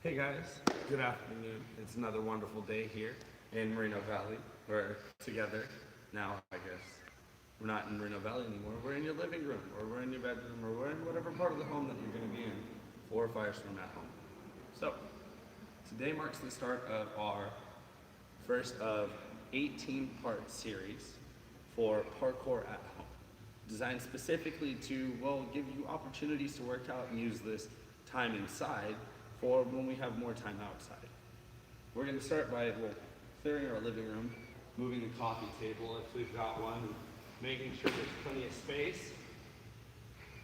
Hey guys, good afternoon. It's another wonderful day here in Moreno Valley. We're together now, I guess. We're not in Moreno Valley anymore. We're in your living room, or we're in your bedroom, or we're in whatever part of the home that you're going to be in for Firestorm at home. So, today marks the start of our first of 18-part series for Parkour at home, designed specifically to, well, give you opportunities to work out and use this time inside for when we have more time outside. We're going to start by, well, clearing our living room, moving the coffee table if we've got one, making sure there's plenty of space.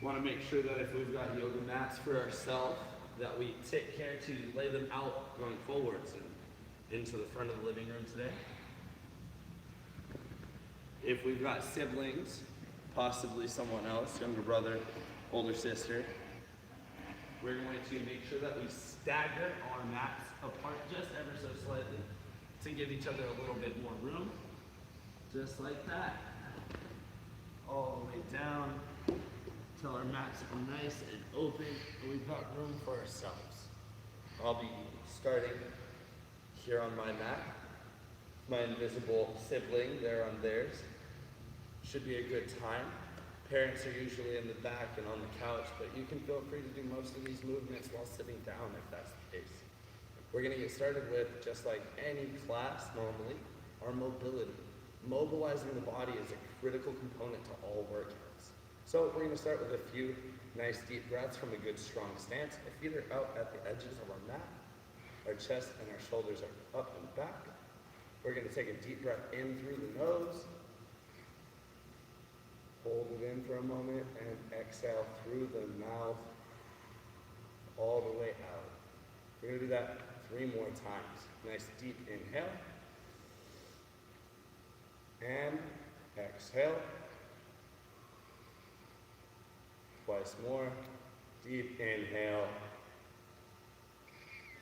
Want to make sure that if we've got yoga mats for ourselves, that we take care to lay them out going forwards and into the front of the living room today. If we've got siblings, possibly someone else, younger brother, older sister, we're going to make sure that we stagger our mats apart just ever so slightly to give each other a little bit more room. Just like that. All the way down till our mats are nice and open and we've got room for ourselves. I'll be starting here on my mat. My invisible sibling there on theirs. Should be a good time. Parents are usually in the back and on the couch, but you can feel free to do most of these movements while sitting down if that's the case. We're going to get started with, just like any class normally, our mobility. Mobilizing the body is a critical component to all workouts. So we're going to start with a few nice deep breaths from a good strong stance. Our feet are out at the edges of our mat. Our chest and our shoulders are up and back. We're going to take a deep breath in through the nose. Hold it in for a moment and exhale through the mouth all the way out. We're going to do that 3 more times. Nice deep inhale. And exhale. Twice more. Deep inhale.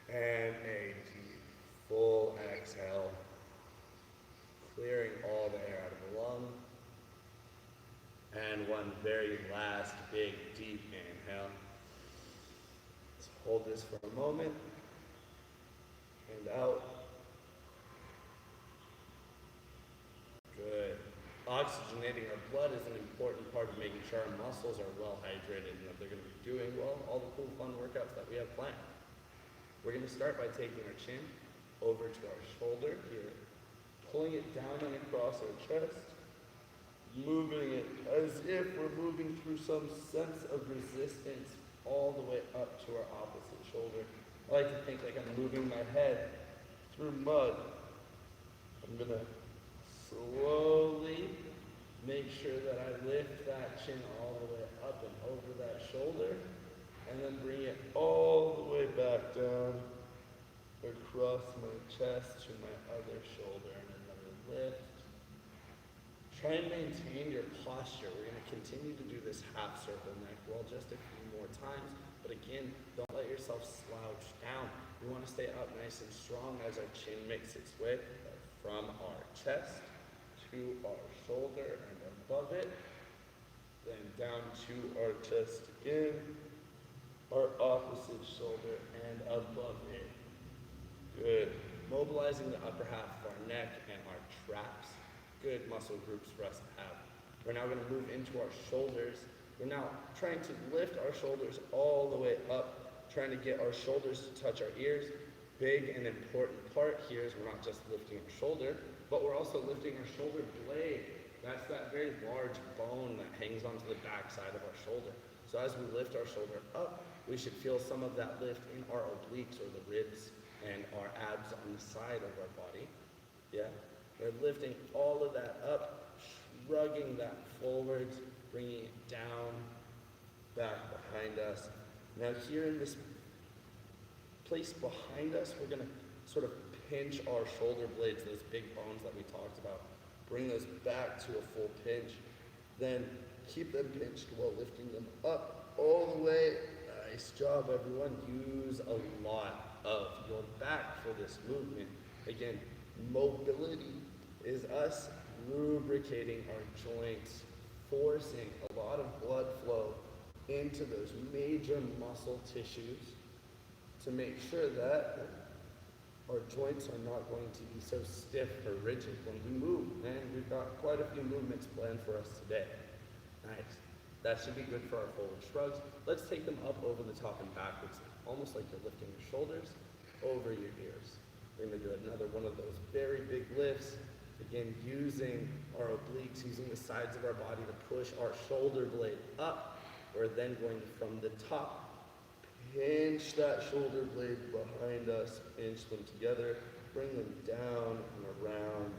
And a deep, full exhale. Clearing all the air out of the lung. And one very last big deep inhale. Let's hold this for a moment. And out. Good. Oxygenating our blood is an important part of making sure our muscles are well hydrated and that they're going to be doing well all the cool fun workouts that we have planned. We're going to start by taking our chin over to our shoulder here, pulling it down and across our chest. Moving it as if we're moving through some sense of resistance all the way up to our opposite shoulder. I like to think like I'm moving my head through mud. I'm going to slowly make sure that I lift that chin all the way up and over that shoulder, and then bring it all the way back down across my chest to my other shoulder, and another lift. Try and maintain your posture. We're going to continue to do this half circle neck roll just a few more times. But again, don't let yourself slouch down. We want to stay up nice and strong as our chin makes its way from our chest to our shoulder and above it. Then down to our chest again, our opposite shoulder and above it. Good. Mobilizing the upper half of our neck and our traps. Good muscle groups for us to have. We're now going to move into our shoulders. We're now trying to lift our shoulders all the way up, trying to get our shoulders to touch our ears. Big and important part here is we're not just lifting our shoulder, but we're also lifting our shoulder blade. That's that very large bone that hangs onto the back side of our shoulder. So as we lift our shoulder up, we should feel some of that lift in our obliques or the ribs and our abs on the side of our body. Yeah. We're lifting all of that up, shrugging that forwards, bringing it down, back behind us. Now here in this place behind us, we're going to sort of pinch our shoulder blades, those big bones that we talked about. Bring those back to a full pinch. Then keep them pinched while lifting them up all the way. Nice job, everyone. Use a lot of your back for this movement. Again, mobility is us lubricating our joints, forcing a lot of blood flow into those major muscle tissues to make sure that our joints are not going to be so stiff or rigid when we move. And we've got quite a few movements planned for us today. Nice. That should be good for our forward shrugs. Let's take them up over the top and backwards, almost like you're lifting your shoulders over your ears. We're going to do another one of those very big lifts. Again, using our obliques, using the sides of our body to push our shoulder blade up. We're then going to, from the top, pinch that shoulder blade behind us, pinch them together, bring them down and around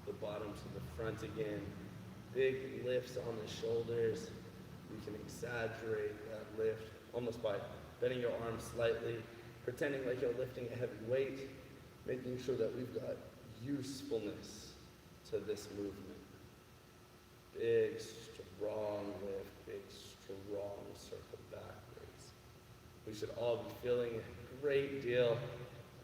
the bottom to the front again. Big lifts on the shoulders. You can exaggerate that lift almost by bending your arms slightly, pretending like you're lifting a heavy weight, making sure that we've got usefulness to this movement. Big, strong lift, big, strong circle backwards. We should all be feeling a great deal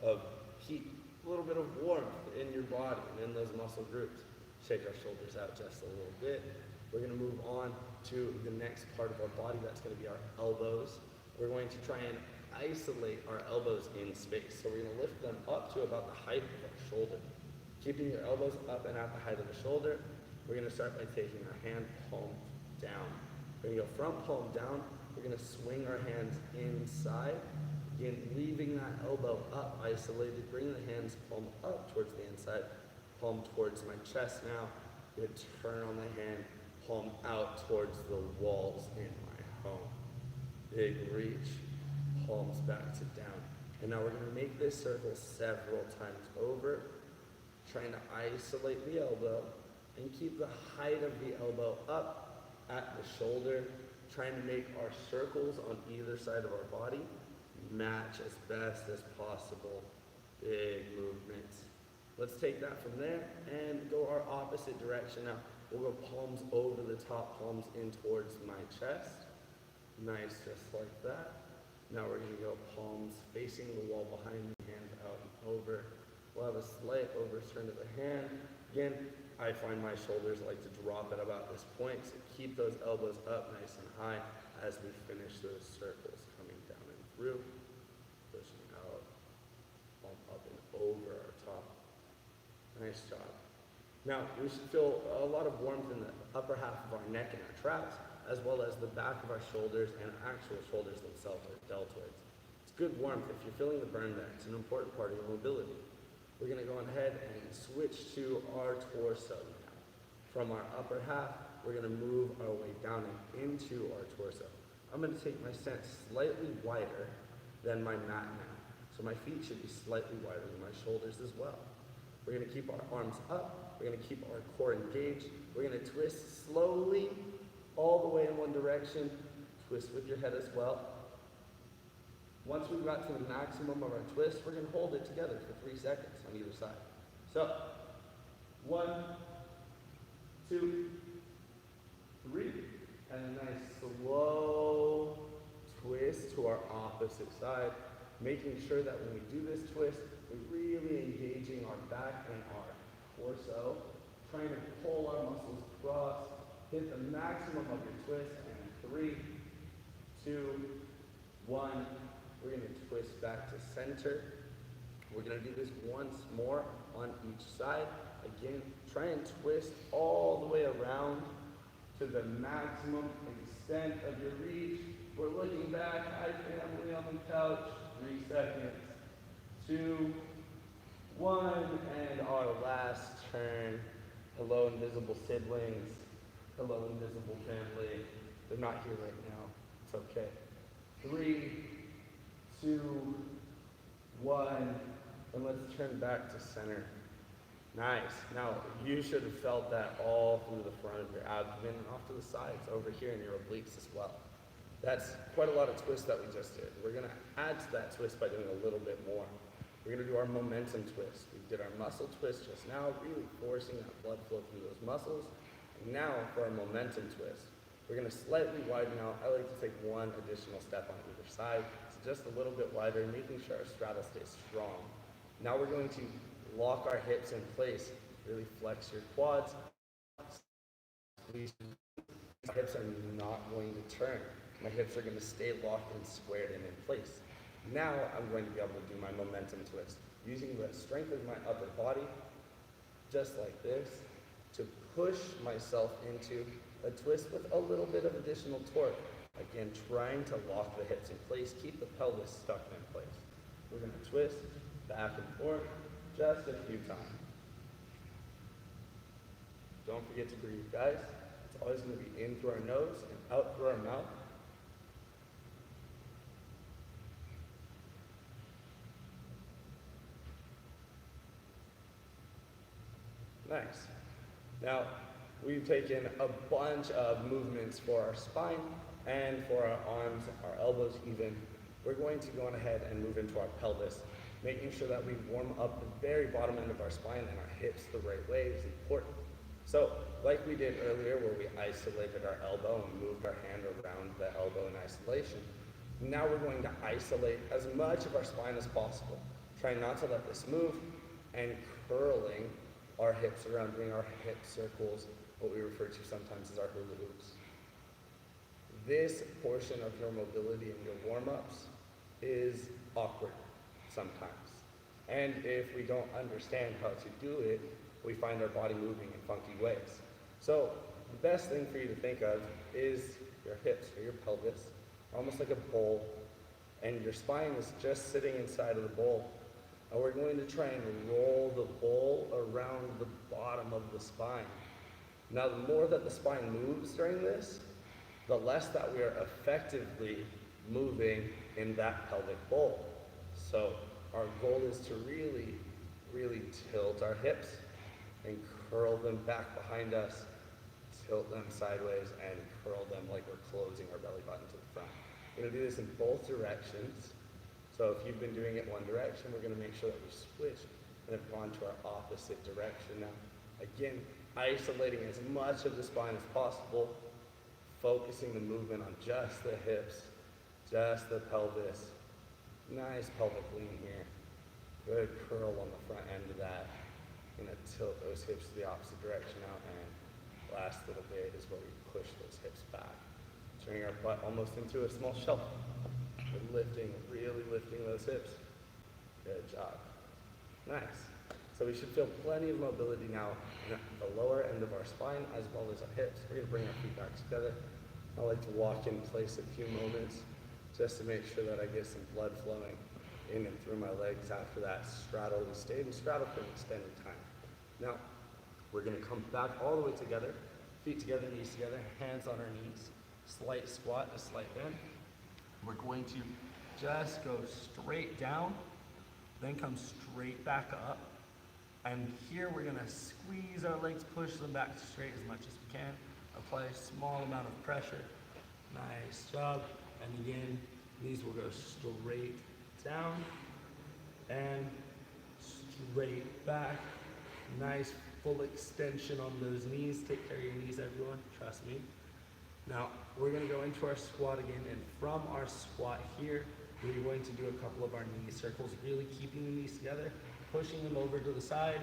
of heat, a little bit of warmth in your body and in those muscle groups. Shake our shoulders out just a little bit. We're going to move on to the next part of our body. That's going to be our elbows. We're going to try and isolate our elbows in space. So we're going to lift them up to about the height of our shoulder. Keeping your elbows up and at the height of the shoulder, we're going to start by taking our hand palm down. We're going to go front palm down. We're going to swing our hands inside. Again, leaving that elbow up, isolated. Bring the hands palm up towards the inside, palm towards my chest now. I'm going to turn on the hand, palm out towards the walls in my home. Big reach, palms back to down. And now we're going to make this circle several times over, trying to isolate the elbow and keep the height of the elbow up at the shoulder, trying to make our circles on either side of our body match as best as possible. Big movements. Let's take that from there and go our opposite direction now. We'll go palms over the top, palms in towards my chest. Nice, just like that. Now we're going to go palms facing the wall behind me, hands out and over. We'll have a slight overturn of the hand. Again, I find my shoulders like to drop at about this point, so keep those elbows up nice and high as we finish those circles, coming down and through, pushing out, palm up and over our top. Nice job. Now, we should feel a lot of warmth in the upper half of our neck and our traps, as well as the back of our shoulders and actual shoulders themselves, our deltoids. It's good warmth if you're feeling the burn there. It's an important part of your mobility. We're going to go ahead and switch to our torso now. From our upper half, we're going to move our way down and into our torso. I'm going to take my stance slightly wider than my mat now. So my feet should be slightly wider than my shoulders as well. We're going to keep our arms up. We're going to keep our core engaged. We're going to twist slowly all the way in one direction. Twist with your head as well. Once we've got to the maximum of our twist, we're going to hold it together for 3 seconds on either side. So, 1, 2, 3, and a nice slow twist to our opposite side, making sure that when we do this twist, we're really engaging our back and our torso, trying to pull our muscles across, hit the maximum of your twist, and 3, 2, 1, we're going to twist back to center. We're going to do this once more on each side. Again, try and twist all the way around to the maximum extent of your reach. We're looking back, hi family on the couch, 3 seconds, 2, 1, and our last turn. Hello, invisible siblings. Hello, invisible family. They're not here right now. It's okay. 3, 2, 1, and let's turn back to center. Nice. Now, you should have felt that all through the front of your abdomen and off to the sides, over here in your obliques as well. That's quite a lot of twist that we just did. We're going to add to that twist by doing a little bit more. We're going to do our momentum twist. We did our muscle twist just now, really forcing that blood flow through those muscles. And now for our momentum twist. We're going to slightly widen out. I like to take one additional step on either side, so just a little bit wider, making sure our straddle stays strong. Now we're going to lock our hips in place. Really flex your quads. My hips are not going to turn. My hips are going to stay locked and squared and in place. Now I'm going to be able to do my momentum twist, using the strength of my upper body, just like this, to push myself into a twist with a little bit of additional torque. Again, trying to lock the hips in place, keep the pelvis stuck in place. We're going to twist back and forth just a few times. Don't forget to breathe, guys. It's always going to be in through our nose and out through our mouth. Nice. Now, we've taken a bunch of movements for our spine and for our arms, our elbows even. We're going to go on ahead and move into our pelvis, making sure that we warm up the very bottom end of our spine and our hips the right way is important. So, like we did earlier where we isolated our elbow and moved our hand around the elbow in isolation, now we're going to isolate as much of our spine as possible. Try not to let this move, and curling our hips around, doing our hip circles, what we refer to sometimes as our hula hoops. This portion of your mobility and your warm-ups is awkward sometimes. And if we don't understand how to do it, we find our body moving in funky ways. So the best thing for you to think of is your hips or your pelvis, almost like a bowl, and your spine is just sitting inside of the bowl. And we're going to try and roll the bowl around the bottom of the spine. Now, the more that the spine moves during this, the less that we are effectively moving in that pelvic bowl. So our goal is to really, really tilt our hips and curl them back behind us, tilt them sideways, and curl them like we're closing our belly button to the front. We're going to do this in both directions. So if you've been doing it one direction, we're going to make sure that we switch and have gone to our opposite direction now. Again, isolating as much of the spine as possible, focusing the movement on just the hips, just the pelvis. Nice pelvic lean here. Good curl on the front end of that. Gonna tilt those hips to the opposite direction now, and last little bit is where we push those hips back. Turning our butt almost into a small shelf. We're lifting, really lifting those hips. Good job. Nice. So we should feel plenty of mobility now in the lower end of our spine as well as our hips. We're gonna bring our feet back together. I like to walk in place a few moments just to make sure that I get some blood flowing in and through my legs after that straddle. We stayed in straddle for an extended time. Now, we're gonna come back all the way together, feet together, knees together, hands on our knees, slight squat, a slight bend. We're going to just go straight down, then come straight back up. And here we're gonna squeeze our legs, push them back straight as much as we can. Apply a small amount of pressure. Nice job. And again, these will go straight down and straight back. Nice full extension on those knees. Take care of your knees, everyone, trust me. Now, we're gonna go into our squat again, and from our squat here, we're going to do a couple of our knee circles, really keeping the knees together, pushing them over to the side,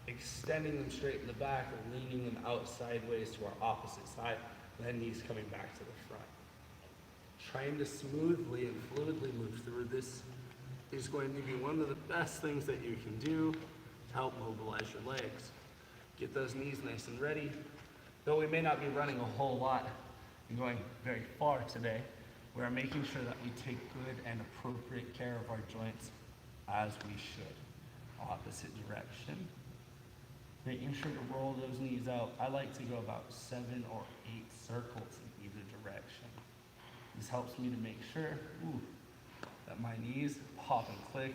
extending them straight in the back, leaning them out sideways to our opposite side, then knees coming back to the front. Trying to smoothly and fluidly move through this is going to be one of the best things that you can do to help mobilize your legs. Get those knees nice and ready. Though we may not be running a whole lot and going very far today, we are making sure that we take good and appropriate care of our joints as we should. Opposite direction. Making sure to roll those knees out. I like to go about 7 or 8 circles in either direction. This helps me to make sure that my knees pop and click.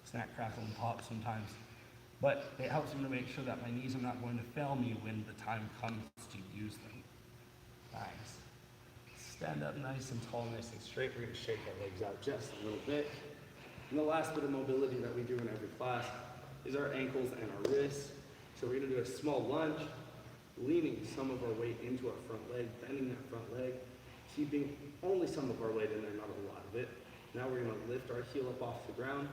Snack, crackle, and pop sometimes. But it helps me to make sure that my knees are not going to fail me when the time comes to use them. Nice. Stand up nice and tall, nice and straight. We're going to shake our legs out just a little bit. And the last bit of mobility that we do in every class is our ankles and our wrists. So we're going to do a small lunge, leaning some of our weight into our front leg, bending that front leg, keeping only some of our weight in there, not a lot of it. Now we're going to lift our heel up off the ground.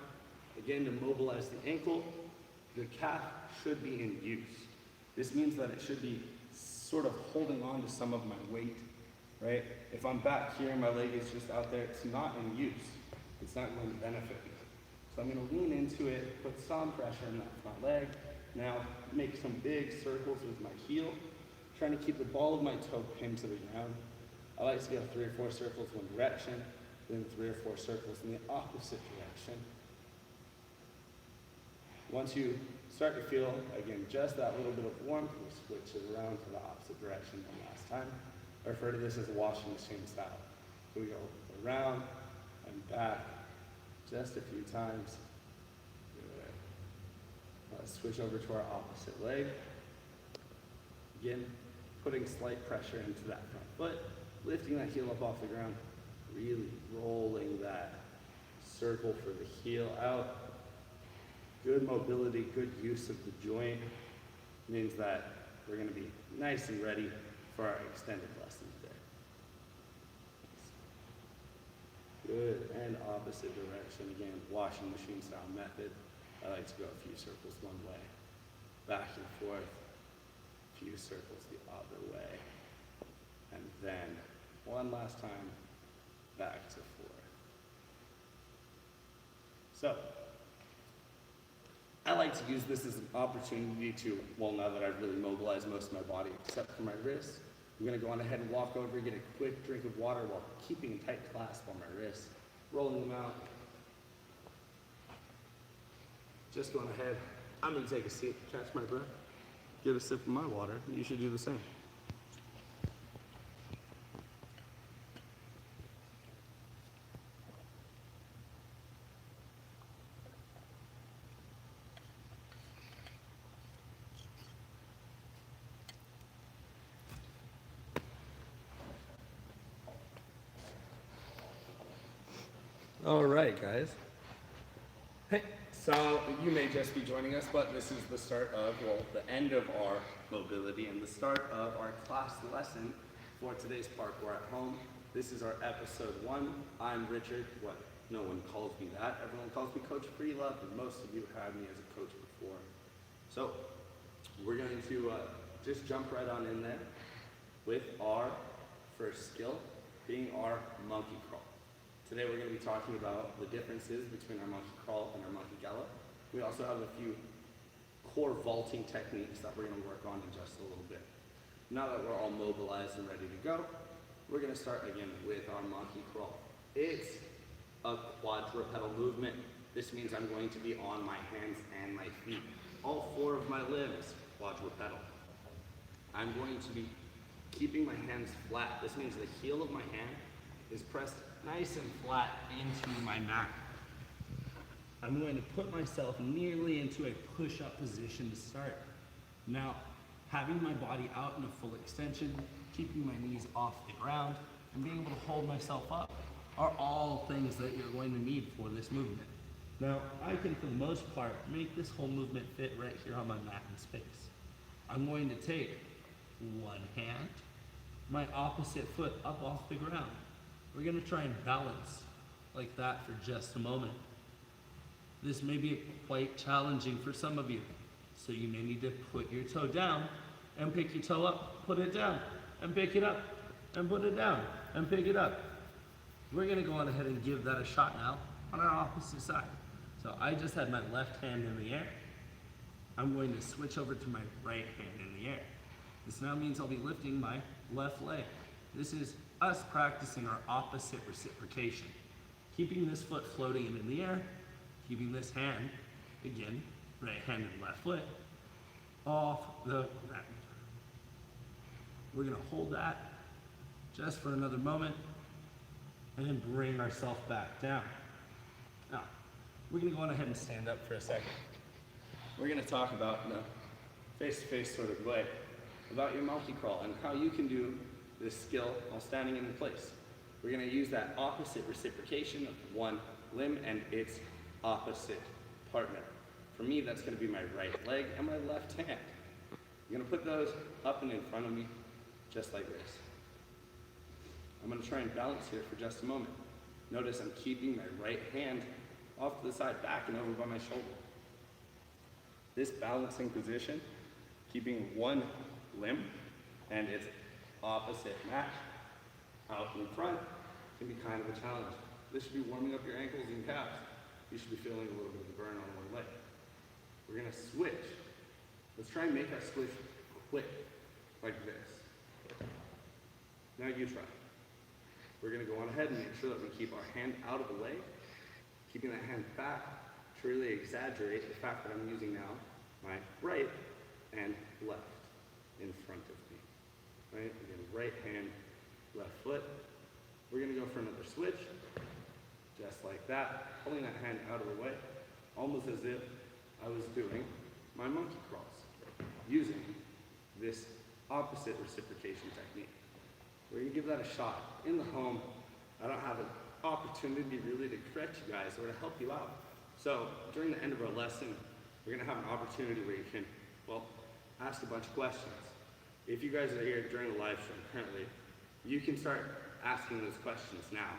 Again, to mobilize the ankle, the calf should be in use. This means that it should be sort of holding on to some of my weight, right? If I'm back here and my leg is just out there, it's not in use. it's not going to benefit me. So I'm going to lean into it, put some pressure in that front leg. Now make some big circles with my heel, trying to keep the ball of my toe pinned to the ground. I like to go 3 or 4 circles one direction, then 3 or 4 circles in the opposite direction. Once you start to feel, again, just that little bit of warmth, we switch it around to the opposite direction one last time. I refer to this as a washing machine style. So we go around and back just a few times. Good. Let's switch over to our opposite leg. Again, putting slight pressure into that front foot, lifting that heel up off the ground, really rolling that circle for the heel out. Good mobility, good use of the joint means that we're going to be nice and ready for our extended lesson today. Good, and opposite direction. Again, washing machine style method. I like to go a few circles one way, back and forth, a few circles the other way, and then one last time, back to forth. So, I like to use this as an opportunity to, well, now that I've really mobilized most of my body except for my wrists, I'm going to go on ahead and walk over, get a quick drink of water while keeping a tight clasp on my wrists, rolling them out. Just going ahead, I'm going to take a seat, catch my breath, get a sip of my water, and you should do the same. All right, guys. Hey, so you may just be joining us, but this is the start of, well, the end of our mobility and the start of our class lesson for today's Parkour at Home. This is our episode 1. I'm Richard. What? No one calls me that. Everyone calls me Coach FreeLove, and most of you have had me as a coach before. So we're going to just jump right on in there with our first skill, being our monkey crawl. Today we're going to be talking about the differences between our monkey crawl and our monkey gallop. We also have a few core vaulting techniques that we're going to work on in just a little bit. Now that we're all mobilized and ready to go, we're going to start again with our monkey crawl. It's a quadrupedal movement. This means I'm going to be on my hands and my feet. All 4 of my limbs, quadrupedal. I'm going to be keeping my hands flat. This means the heel of my hand is pressed nice and flat into my mat. I'm going to put myself nearly into a push-up position to start. Now, having my body out in a full extension, keeping my knees off the ground, and being able to hold myself up are all things that you're going to need for this movement. Now, I can, for the most part, make this whole movement fit right here on my mat in space. I'm going to take one hand, my opposite foot up off the ground. We're going to try and balance like that for just a moment. This may be quite challenging for some of you, so you may need to put your toe down and pick your toe up, put it down, and pick it up, and put it down, and pick it up. We're going to go on ahead and give that a shot now on our opposite side. So I just had my left hand in the air. I'm going to switch over to my right hand in the air. This now means I'll be lifting my left leg. This is us practicing our opposite reciprocation. Keeping this foot floating in the air, keeping this hand, again, right hand and left foot, off the ground. We're going to hold that just for another moment and then bring ourselves back down. Now, we're going to go on ahead and stand up for a second. We're going to talk about, in a face-to-face sort of way, about your monkey crawl and how you can do this skill while standing in place. We're going to use that opposite reciprocation of one limb and its opposite partner. For me, that's going to be my right leg and my left hand. I'm going to put those up and in front of me, just like this. I'm going to try and balance here for just a moment. Notice I'm keeping my right hand off to the side, back and over by my shoulder. This balancing position, keeping one limb and its opposite match out in front, can be kind of a challenge. This should be warming up your ankles and calves. You should be feeling a little bit of a burn on one leg. We're gonna switch. Let's try and make our switch quick, like this. Now you try. We're gonna go on ahead and make sure that we keep our hand out of the way, keeping that hand back to really exaggerate the fact that I'm using now my right and left in front of me. Right? Again, right hand, left foot. We're gonna go for another switch, just like that, pulling that hand out of the way, almost as if I was doing my monkey crawls, using this opposite reciprocation technique. We're gonna give that a shot. In the home, I don't have an opportunity really to correct you guys or to help you out. So during the end of our lesson, we're gonna have an opportunity where you can, well, ask a bunch of questions. If you guys are here during the live stream currently, you can start asking those questions now.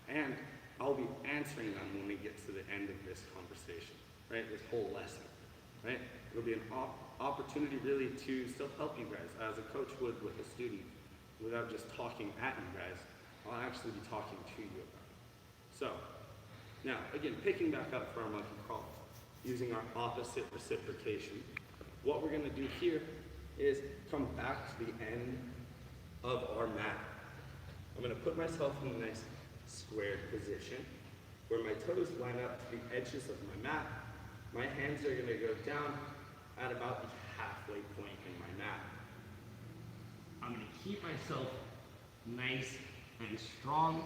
And I'll be answering them when we get to the end of this conversation, right? This whole lesson, right? It'll be an opportunity really to still help you guys as a coach would with a student. Without just talking at you guys, I'll actually be talking to you about it. So, now, again, picking back up for our monkey crawl, using our opposite reciprocation, what we're gonna do here is come back to the end of our mat. I'm gonna put myself in a nice squared position where my toes line up to the edges of my mat. My hands are gonna go down at about the halfway point in my mat. I'm gonna keep myself nice and strong,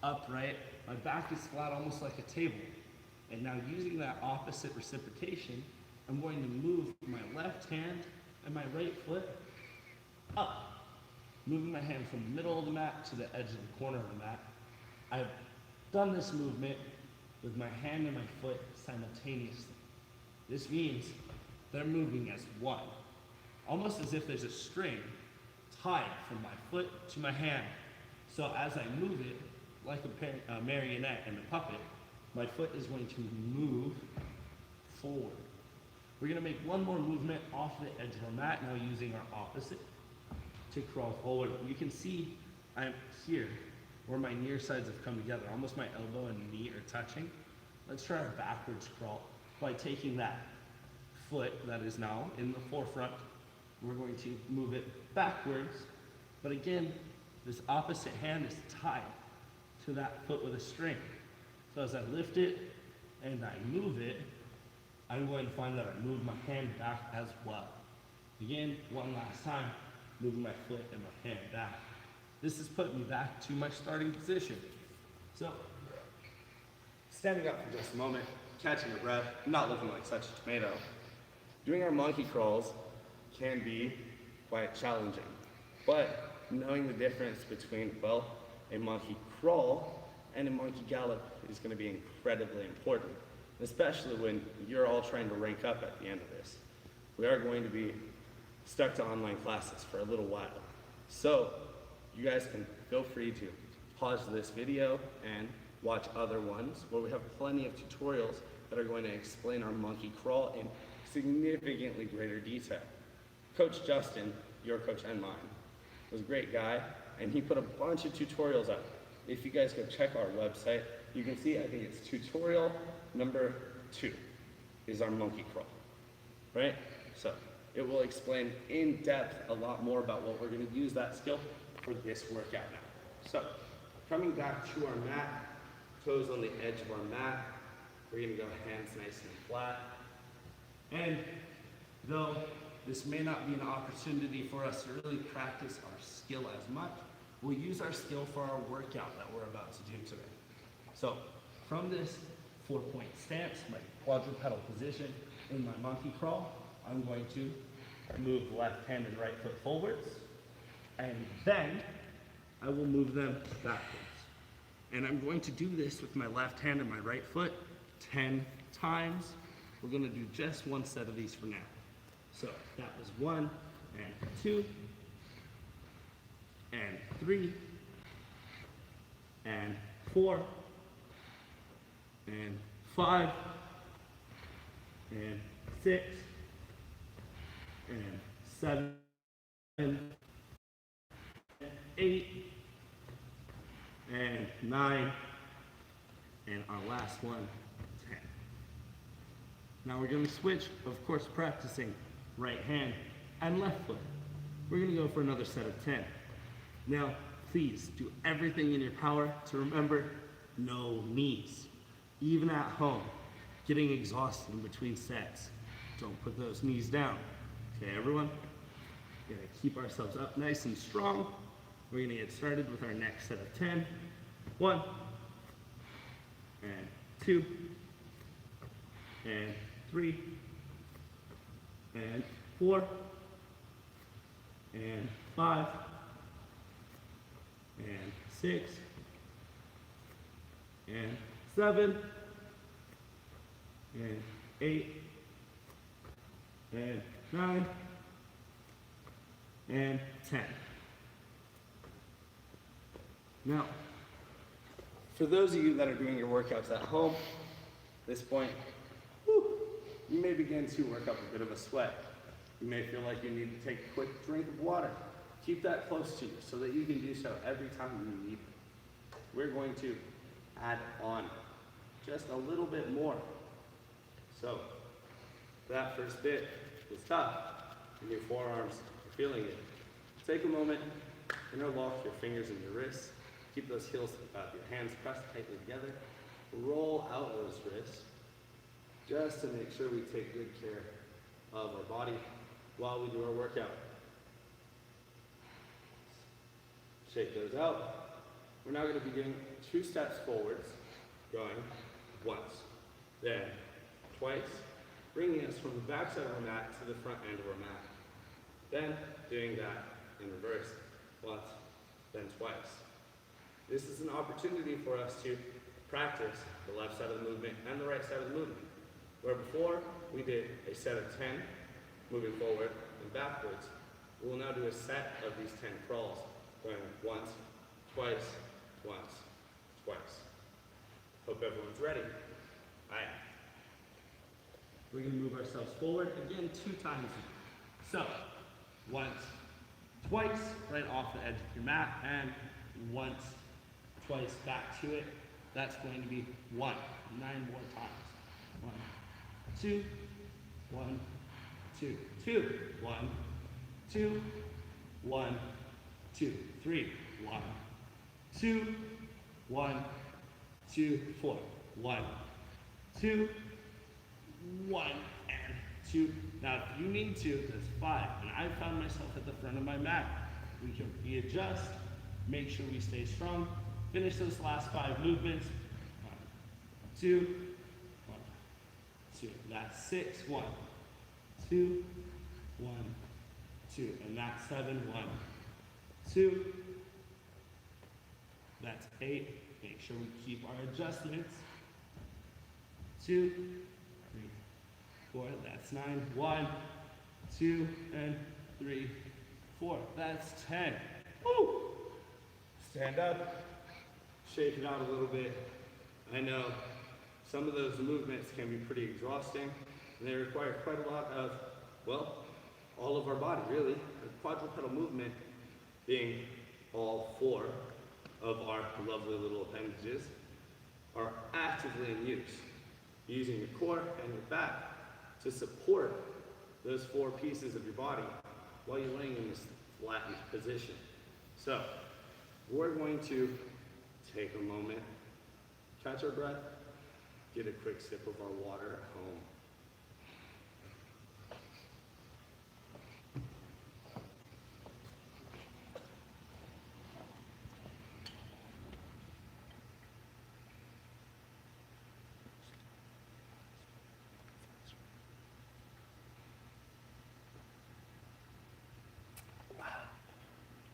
upright. My back is flat, almost like a table. And now using that opposite reciprocation, I'm going to move my left hand and my right foot up. Moving my hand from the middle of the mat to the edge of the corner of the mat. I've done this movement with my hand and my foot simultaneously. This means they're moving as one, almost as if there's a string tied from my foot to my hand. So as I move it, like a marionette and a puppet, my foot is going to move forward. We're gonna make one more movement off the edge of our mat, now using our opposite to crawl forward. You can see I'm here, where my near sides have come together. Almost my elbow and knee are touching. Let's try our backwards crawl by taking that foot that is now in the forefront. We're going to move it backwards, but again, this opposite hand is tied to that foot with a string. So as I lift it and I move it, I'm going to find that I move my hand back as well. Again, one last time, moving my foot and my hand back. This has put me back to my starting position. So, standing up for just a moment, catching your breath, not looking like such a tomato. Doing our monkey crawls can be quite challenging, but knowing the difference between, well, a monkey crawl and a monkey gallop is going to be incredibly important, especially when you're all trying to rank up at the end of this. We are going to be stuck to online classes for a little while. So you guys can feel free to pause this video and watch other ones where we have plenty of tutorials that are going to explain our monkey crawl in significantly greater detail. Coach Justin, your coach and mine, was a great guy, and he put a bunch of tutorials up. If you guys go check our website, you can see, I think it's tutorial number 2 is our monkey crawl, right? So it will explain in depth a lot more about what we're gonna use that skill for this workout now. So coming back to our mat, toes on the edge of our mat, we're gonna go hands nice and flat. And though this may not be an opportunity for us to really practice our skill as much, we'll use our skill for our workout that we're about to do today. So from this 4-point stance, my quadrupedal position in my monkey crawl, I'm going to move left hand and right foot forwards, and then I will move them backwards. And I'm going to do this with my left hand and my right foot 10 times. We're going to do just one set of these for now. So that was 1 and 2 and 3 and 4 and 5 and 6 and 7 and 8 and 9 last one, 10. Now we're gonna switch, of course, practicing right hand and left foot. We're gonna go for another set of 10. Now, please do everything in your power to remember no knees. Even at home, getting exhausted in between sets. Don't put those knees down. Okay, everyone? We're gonna keep ourselves up nice and strong. We're gonna get started with our next set of 10. 1, and 2, and 3, and 4, and 5, and 6, and 7, and 8, and 9, and 10. Now, for those of you that are doing your workouts at home, at this point, you may begin to work up a bit of a sweat. You may feel like you need to take a quick drink of water. Keep that close to you so that you can do so every time you need it. We're going to add on just a little bit more. So, that first bit was tough, and your forearms are feeling it. Take a moment, interlock your fingers and your wrists. Keep those heels, your hands pressed tightly together. Roll out those wrists, just to make sure we take good care of our body while we do our workout. Shake those out. We're now going to be doing 2 steps forwards, going once, then twice, bringing us from the back side of our mat to the front end of our mat. Then doing that in reverse, once, then twice. This is an opportunity for us to practice the left side of the movement and the right side of the movement. Where before we did a set of 10, moving forward and backwards, we will now do a set of these 10 crawls, going once, twice, once, twice. Hope everyone's ready. All right. We're going to move ourselves forward again 2 times. So, once, twice, right off the edge of your mat, and once, twice back to it. That's going to be 1. 9 more times. 1, 2, 1, 2, 2, 1, 2, 1, 2, 3, 1, 2, 1, 2, 4, 1, 2, 1, and 2. Now, if you need to, that's 5. And I found myself at the front of my mat. We can readjust, make sure we stay strong, finish those last 5 movements. 1, 2, 1, 2. That's 6. 1, 2, 1, 2. And that's 7. 1, 2. That's 8. Make sure we keep our adjustments. 2, 3, 4. That's 9. 1, 2, and 3, 4. That's 10. Woo! Stand up. Shake it out a little bit. I know some of those movements can be pretty exhausting, and they require quite a lot of, well, all of our body, really. The quadrupedal movement being all 4 of our lovely little appendages are actively in use, using your core and your back to support those 4 pieces of your body while you're laying in this flattened position. So, we're going to take a moment, catch our breath, get a quick sip of our water at home.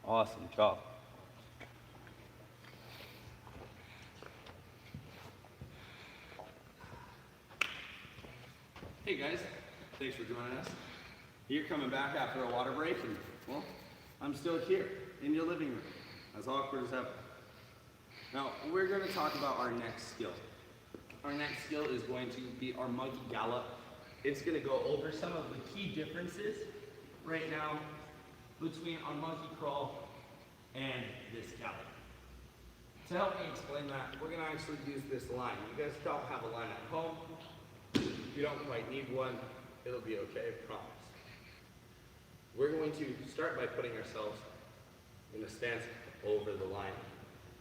Awesome job. Hey guys, thanks for joining us. You're coming back after a water break, and well, I'm still here in your living room, as awkward as ever. Now, we're going to talk about our next skill. Our next skill is going to be our monkey gallop. It's going to go over some of the key differences right now between our monkey crawl and this gallop. To help me explain that, we're gonna actually use this line. You guys don't have a line at home. You don't quite need one. It'll be okay, I promise. We're going to start by putting ourselves in a stance over the line,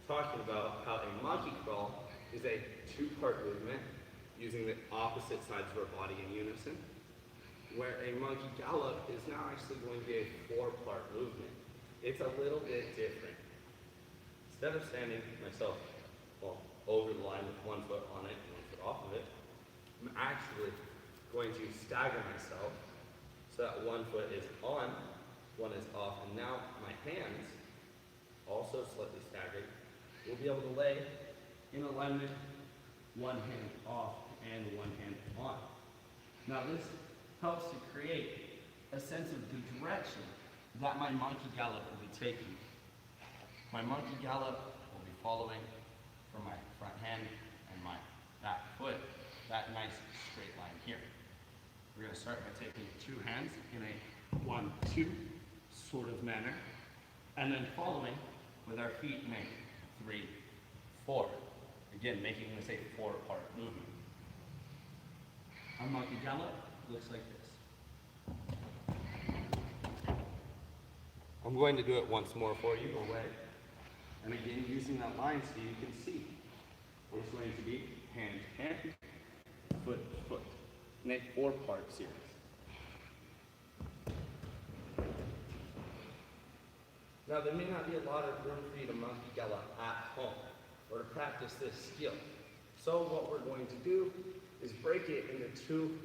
talking about how a monkey crawl is a two-part movement using the opposite sides of our body in unison, where a monkey gallop is now actually going to be a four-part movement. It's a little bit different. Instead of standing myself over the line with one foot on it and one foot off of it, I'm actually going to stagger myself so that one foot is on, one is off, and now my hands, also slightly staggered, will be able to lay in alignment, one hand off and one hand on. Now this helps to create a sense of the direction that my monkey gallop will be taking. My monkey gallop will be following from my front hand and my back foot, that nice straight line here. We're going to start by taking two hands in a 1-2 sort of manner, and then following with our feet in a 3-4. Again, making this a four-part movement. Our monkey gallop looks like this. I'm going to do it once more for you, away. And again, using that line so you can see. It's going to be hand, hand, foot, foot. In a four-part series. Now, there may not be a lot of room for you to monkey gallop at home or to practice this skill. So what we're going to do is break it into two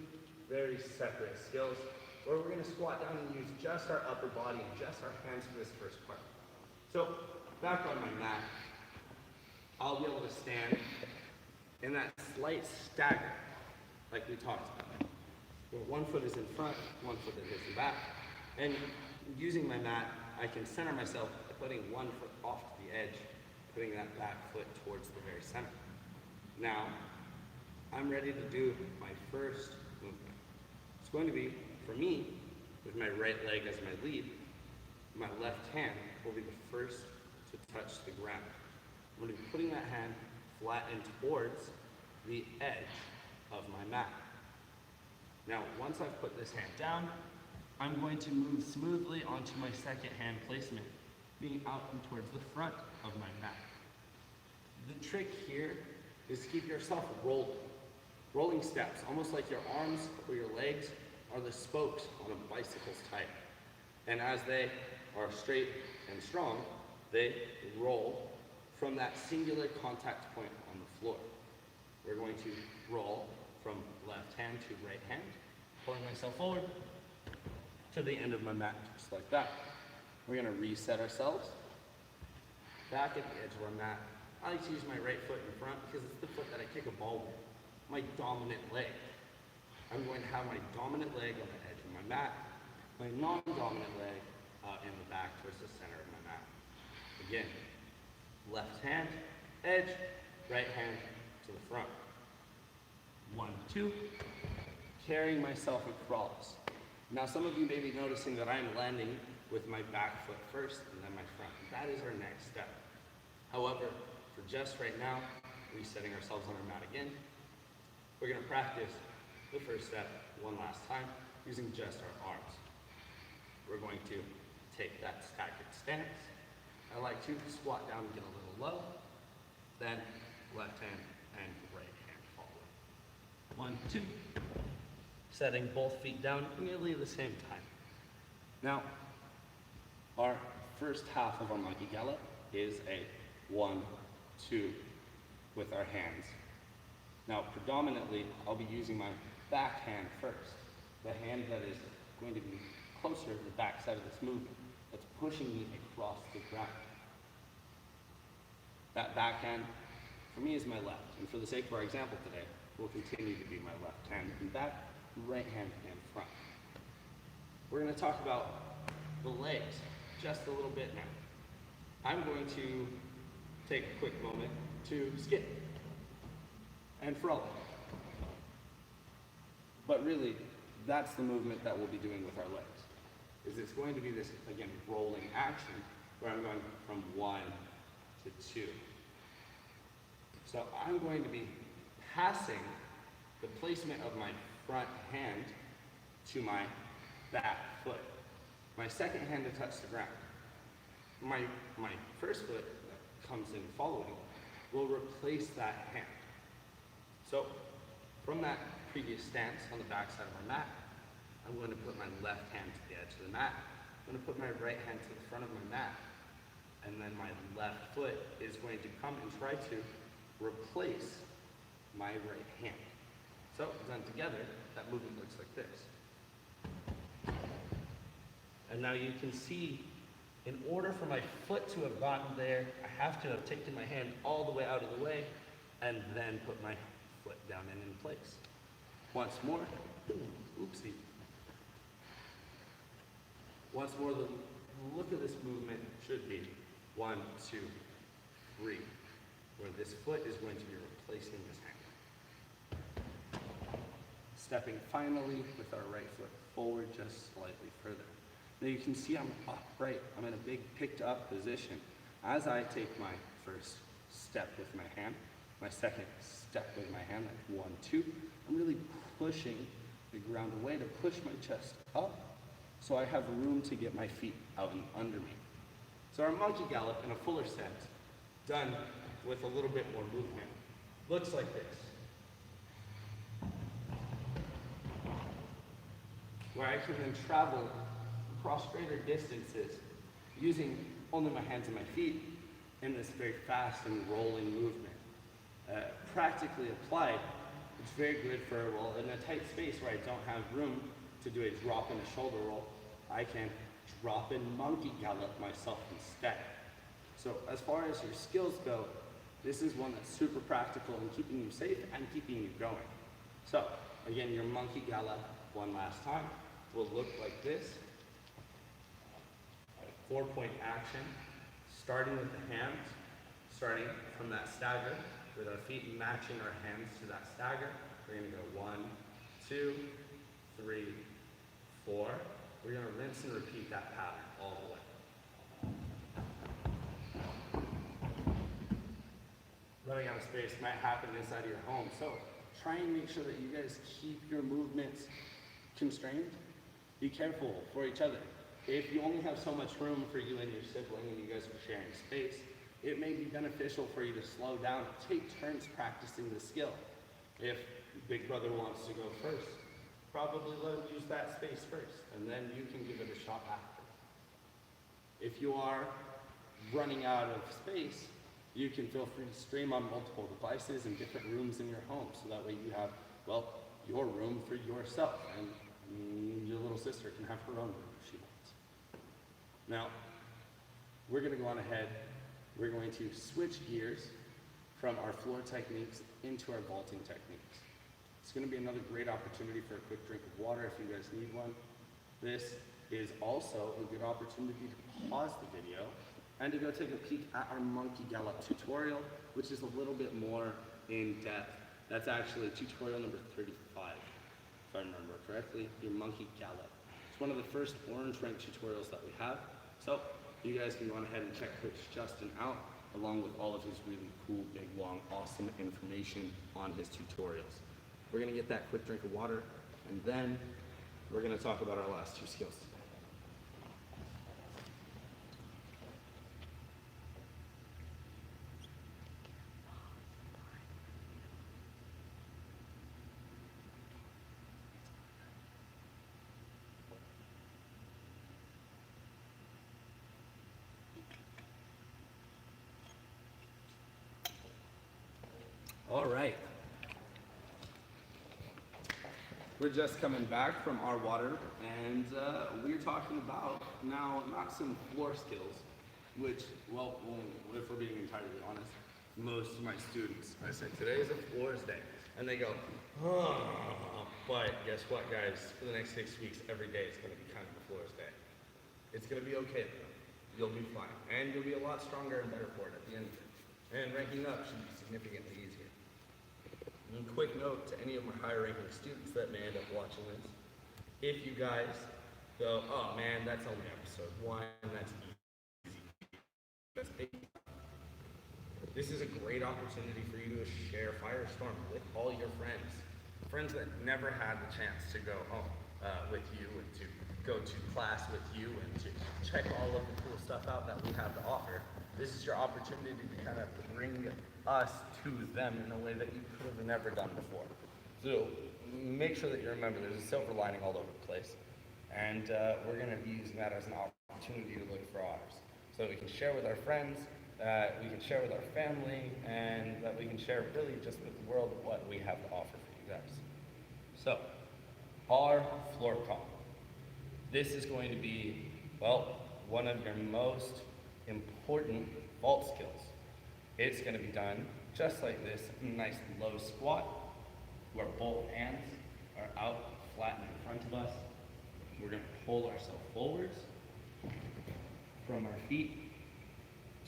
very separate skills where we're going to squat down and use just our upper body and just our hands for this first part. So, back on my mat, I'll be able to stand in that slight stagger like we talked about. Where one foot is in front, one foot is in back. And using my mat, I can center myself by putting one foot off to the edge, putting that back foot towards the very center. Now, I'm ready to do my first movement. It's going to be, for me, with my right leg as my lead, my left hand will be the first to touch the ground. I'm going to be putting that hand flat and towards the edge of my mat. Now, once I've put this hand down, I'm going to move smoothly onto my second hand placement, being out and towards the front of my mat. The trick here is to keep yourself rolling steps, almost like your arms or your legs are the spokes on a bicycle's tire. And as they are straight and strong, they roll from that singular contact point on the floor. We're going to roll from left hand to right hand, pulling myself forward to the end of my mat, just like that. We're going to reset ourselves back at the edge of our mat. I like to use my right foot in front because it's the foot that I kick a ball with, my dominant leg. I'm going to have my dominant leg on the edge of my mat, my non-dominant leg in the back towards the center of my mat. Again, left hand, edge, right hand to the front. 1-2, carrying myself across. Now some of you may be noticing that I'm landing with my back foot first and then my front. That is our next step. However, for just right now, resetting ourselves on our mat again, we're going to practice the first step one last time using just our arms. We're going to take that staggered stance. I like to squat down and get a little low, then left hand and right hand forward. 1-2. Setting both feet down nearly at the same time. Now, our first half of our monkey gallop is a 1-2 with our hands. Now, predominantly, I'll be using my back hand first. The hand that is going to be closer to the back side of this movement, that's pushing me across the ground. That back hand, for me, is my left. And for the sake of our example today, will continue to be my left hand in back, right hand in front. We're going to talk about the legs just a little bit now. I'm going to take a quick moment to skip and frolic. But really, that's the movement that we'll be doing with our legs. It's going to be this, again, rolling action where I'm going from 1 to 2. So I'm going to be passing the placement of my front hand to my back foot. My second hand to touch the ground. My first foot that comes in following will replace that hand. So from that previous stance on the back side of my mat, I'm going to put my left hand to the edge of the mat. I'm going to put my right hand to the front of my mat. And then my left foot is going to come and try to replace my right hand. So done together, that movement looks like this. And now you can see, in order for my foot to have gotten there, I have to have taken my hand all the way out of the way and then put my foot down and in place. Once more, oopsie. Once more, the look of this movement should be 1, 2, 3, where this foot is going to be replacing this hand. Stepping finally with our right foot forward just slightly further. Now you can see I'm upright. I'm in a big picked up position. As I take my first step with my hand, my second step with my hand, like 1, 2, I'm really pushing the ground away to push my chest up so I have room to get my feet out and under me. So our monkey gallop in a fuller sense, done with a little bit more movement, looks like this. Where I can then travel across greater distances using only my hands and my feet in this very fast and rolling movement. Practically applied, it's very good for, well, in a tight space where I don't have room to do a drop and a shoulder roll, I can drop and monkey gallop myself instead. So as far as your skills go, this is one that's super practical in keeping you safe and keeping you going. So again, your monkey gallop one last time will look like this. A 4-point action, starting with the hands, starting from that stagger, with our feet matching our hands to that stagger. We're gonna go 1, 2, 3, 4. We're gonna rinse and repeat that pattern all the way. Running out of space might happen inside of your home, so try and make sure that you guys keep your movements constrained. Be careful for each other. If you only have so much room for you and your sibling and you guys are sharing space, it may be beneficial for you to slow down, take turns practicing the skill. If big brother wants to go first, probably let him use that space first, and then you can give it a shot after. If you are running out of space, you can feel free to stream on multiple devices in different rooms in your home, so that way you have, well, your room for yourself, and your little sister can have her own room if she wants. Now, we're gonna go on ahead. We're going to switch gears from our floor techniques into our vaulting techniques. It's going to be another great opportunity for a quick drink of water if you guys need one. This is also a good opportunity to pause the video and to go take a peek at our monkey gallop tutorial, which is a little bit more in depth. That's actually tutorial number 35, if I remember correctly, your monkey gallop. It's one of the first orange rank tutorials that we have. So you guys can go on ahead and check Coach Justin out, along with all of his really cool, big, long, awesome information on his tutorials. We're gonna get that quick drink of water, and then we're gonna talk about our last 2 skills today. All right. We're just coming back from our water, and we're talking about now not some floor skills, which, well, if we're being entirely honest, most of my students, I say, today is a floors day, and they go, oh, but guess what, guys? For the next 6 weeks, every day is going to be kind of a floors day. It's going to be okay, though. You'll be fine, and you'll be a lot stronger and better for it at the end of it. And ranking up should be significantly easier. And a quick note to any of my higher ranking students that may end up watching this. If you guys go, oh man, that's only episode 1, that's easy. That's 8. This is a great opportunity for you to share Firestorm with all your friends that never had the chance to go home with you and to go to class with you and to check all of the cool stuff out that we have to offer. This is your opportunity to kind of bring us to them in a way that you could have never done before. So make sure that you remember there's a silver lining all over the place. And we're going to be using that as an opportunity to look for ours. So that we can share with our friends, that we can share with our family, and that we can share really just with the world what we have to offer for you guys. So, our floor comp. This is going to be, well, one of your most important vault skills. It's going to be done just like this, nice low squat, where both hands are out flat in front of us. We're going to pull ourselves forwards from our feet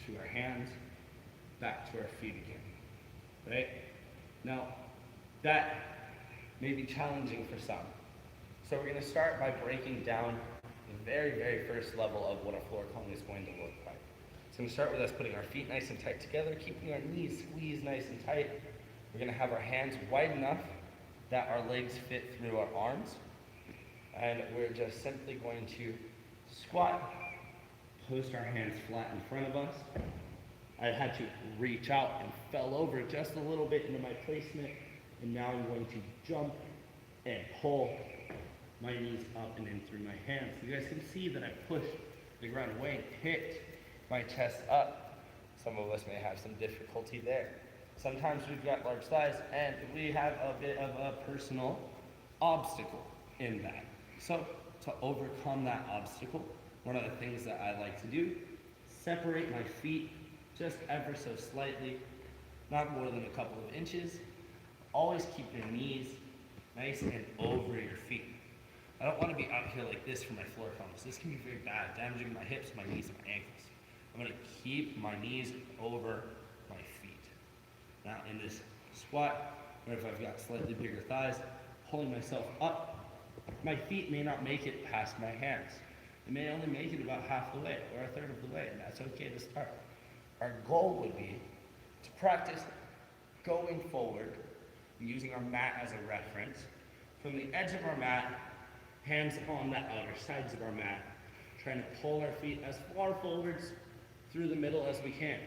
to our hands, back to our feet again, right? Now, that may be challenging for some. So we're going to start by breaking down the very, very first level of what a floor cone is going to look like. So I'm going to start with us putting our feet nice and tight together, keeping our knees squeezed nice and tight. We're going to have our hands wide enough that our legs fit through our arms. And we're just simply going to squat, post our hands flat in front of us. I had to reach out and fell over just a little bit into my placement. And now I'm going to jump and pull my knees up and in through my hands. You guys can see that I pushed the ground away and picked my chest up. Some of us may have some difficulty there. Sometimes we've got large thighs and we have a bit of a personal obstacle in that. So to overcome that obstacle, one of the things that I like to do, separate my feet just ever so slightly, not more than a couple of inches. Always keep your knees nice and over your feet. I don't want to be out here like this for my floor cones. This can be very bad, damaging my hips, my knees, and my ankles. I'm going to keep my knees over my feet. Now in this squat, or if I've got slightly bigger thighs, pulling myself up, my feet may not make it past my hands. They may only make it about half the way or a third of the way, and that's okay to start. Our goal would be to practice going forward, using our mat as a reference, from the edge of our mat, hands on the outer sides of our mat, trying to pull our feet as far forwards through the middle as we can,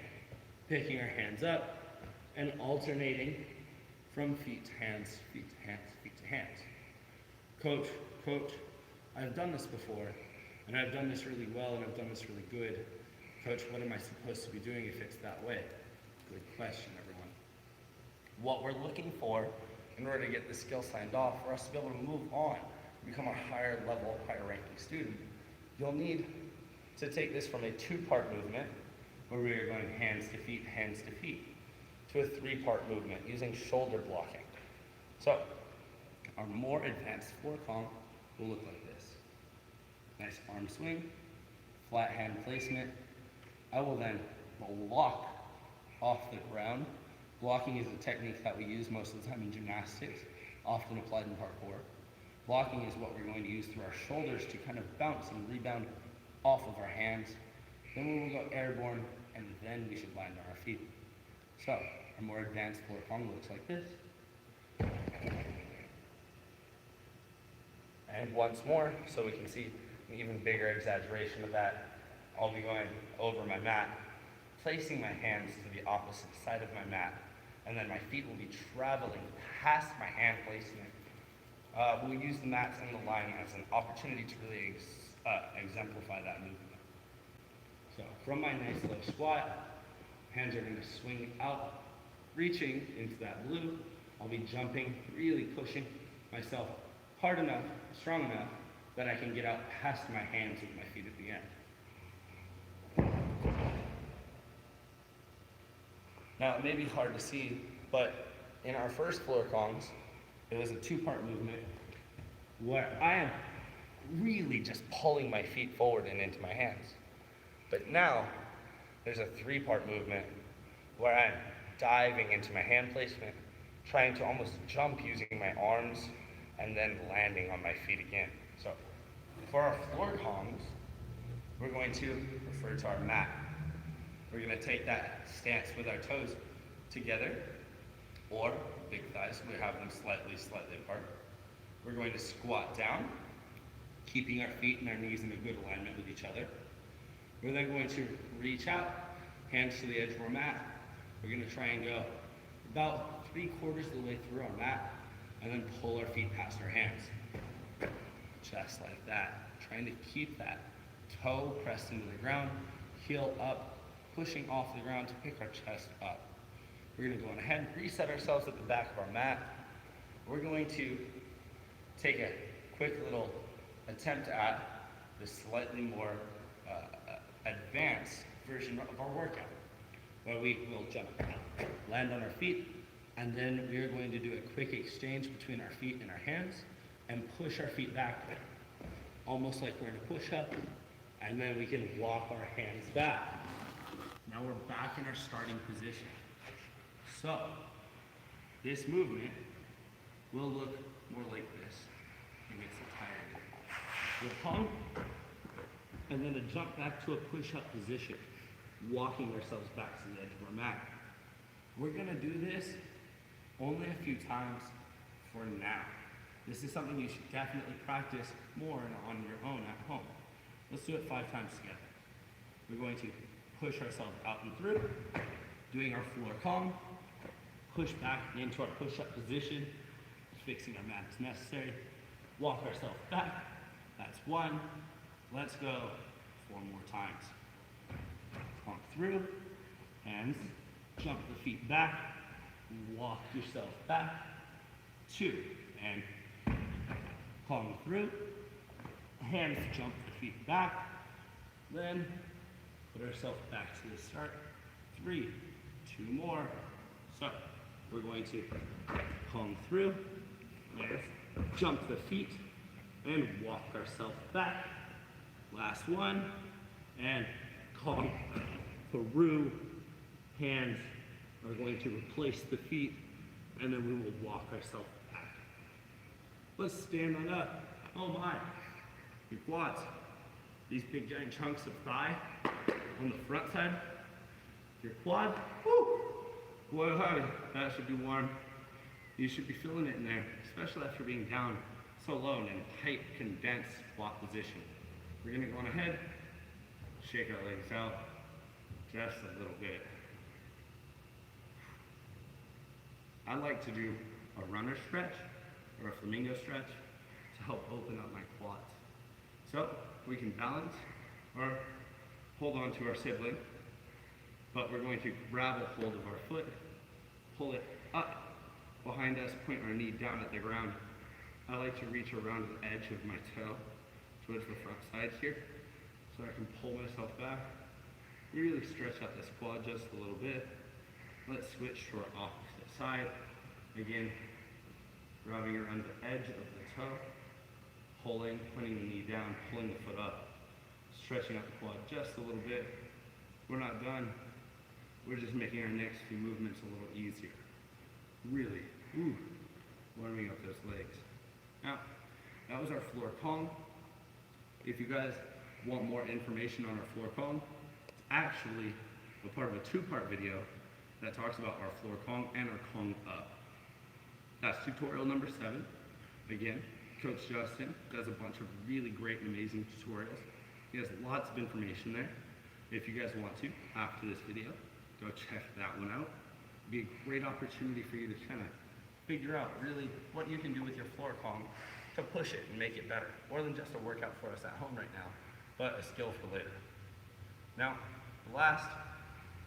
picking our hands up and alternating from feet to hands, feet to hands, feet to hands. Coach, I've done this before, and I've done this really well, and I've done this really good. Coach, what am I supposed to be doing if it's that way? Good question, everyone. What we're looking for in order to get the skill signed off, for us to be able to move on, become a higher level, higher ranking student, you'll need to take this from a two-part movement, where we are going hands to feet, to a three-part movement using shoulder blocking. So, our more advanced floor comp will look like this. Nice arm swing, flat hand placement. I will then block off the ground. Blocking is a technique that we use most of the time in gymnastics, often applied in parkour. Blocking is what we're going to use through our shoulders to kind of bounce and rebound off of our hands. Then we will go airborne, and then we should land on our feet. So, our more advanced floor comp looks like this. And once more, so we can see an even bigger exaggeration of that, I'll be going over my mat, placing my hands to the opposite side of my mat, and then my feet will be traveling past my hand placement. We'll use the mats and the line as an opportunity to really exemplify that movement. So from my nice low squat, hands are going to swing out, reaching into that blue. I'll be jumping, really pushing myself hard enough, strong enough, that I can get out past my hands with my feet at the end. Now, it may be hard to see, but in our first floor kongs, it was a two-part movement where I am really just pulling my feet forward and into my hands. But now, there's a three-part movement where I'm diving into my hand placement, trying to almost jump using my arms, and then landing on my feet again. So, for our floor kongs, we're going to refer to our mat. We're gonna take that stance with our toes together, or big thighs, we have them slightly apart. We're going to squat down, keeping our feet and our knees in a good alignment with each other. We're then going to reach out, hands to the edge of our mat. We're gonna try and go about 3/4 of the way through our mat, and then pull our feet past our hands. Just like that. Trying to keep that toe pressed into the ground, heel up, pushing off the ground to pick our chest up. We're gonna go on ahead and reset ourselves at the back of our mat. We're going to take a quick little attempt at the slightly more advanced version of our workout, where we will jump down, land on our feet, and then we are going to do a quick exchange between our feet and our hands and push our feet back, almost like we're in a push-up, and then we can walk our hands back. Now we're back in our starting position. So, this movement will look more like this in its entirety. We'll pump, and then a jump back to a push-up position, walking ourselves back to the edge of our mat. We're gonna do this only a few times for now. This is something you should definitely practice more on your own at home. Let's do it 5 times together. We're going to push ourselves out and through, doing our floor calm, push back into our push-up position, fixing our mat as necessary, walk ourselves back. That's 1. Let's go 4 more times. Pump through, hands, jump the feet back, walk yourself back. 2, and palm through, hands jump the feet back, then put ourselves back to the start. 3, 2 more. So we're going to palm through, hands, jump the feet, and walk ourselves back. Last one, and palm through, hands are going to replace the feet, and then we will walk ourselves back. Let's stand on up. Oh my, your quads. These big giant chunks of thigh on the front side. Your quad, whoo, boy howdy, that should be warm. You should be feeling it in there, especially after being down so low in a tight, condensed squat position. We're gonna go on ahead, shake our legs out just a little bit. I like to do a runner stretch or a flamingo stretch to help open up my quads. So we can balance or hold on to our sibling, but we're going to grab a hold of our foot, pull it up behind us, point our knee down at the ground. I like to reach around the edge of my toe towards the front side here, so I can pull myself back, really stretch out this quad just a little bit. Let's switch to our opposite side. Again, grabbing around the edge of the toe, pulling, pointing the knee down, pulling the foot up, stretching out the quad just a little bit. We're not done. We're just making our next few movements a little easier. Really, warming up those legs. Now, that was our floor calm. If you guys want more information on our floor calm, it's actually a part of a 2-part video that talks about our floor calm and our calm up. That's tutorial number 7. Again, Coach Justin does a bunch of really great and amazing tutorials. He has lots of information there. If you guys want to, after this video, go check that one out. It'd be a great opportunity for you to kind of figure out really what you can do with your floor calm to push it and make it better. More than just a workout for us at home right now, but a skill for later. Now, the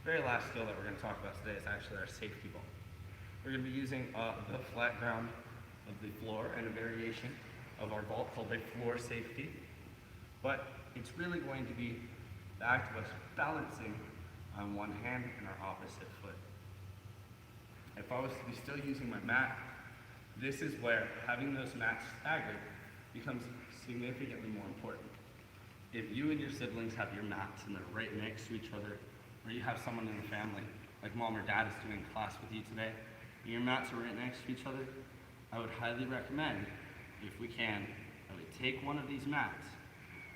very last skill that we're going to talk about today is actually our safety ball. We're going to be using the flat ground of the floor and a variation of our vault called a floor safety. But it's really going to be the act of us balancing on one hand and our opposite foot. If I was to be still using my mat, this is where having those mats staggered becomes significantly more important. If you and your siblings have your mats and they're right next to each other, or you have someone in the family, like mom or dad is doing class with you today, and your mats are right next to each other, I would highly recommend, if we can, that we take one of these mats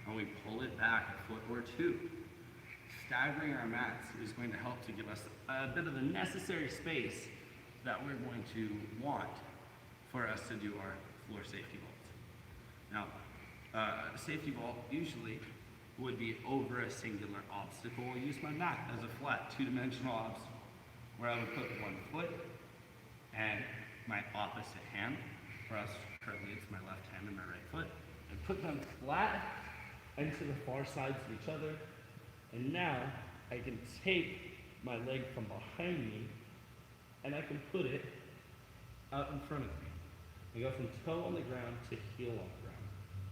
and we pull it back a foot or 2, staggering our mats is going to help to give us a bit of the necessary space that we're going to want for us to do our floor safety vaults. Now, a safety vault usually would be over a singular obstacle. I'll use my mat as a flat two-dimensional obstacle where I would put one foot and my opposite hand, for us currently it's my left hand and my right foot, and put them flat and to the far sides of each other. And now I can take my leg from behind me and I can put it out in front of me. I go from toe on the ground to heel on the ground.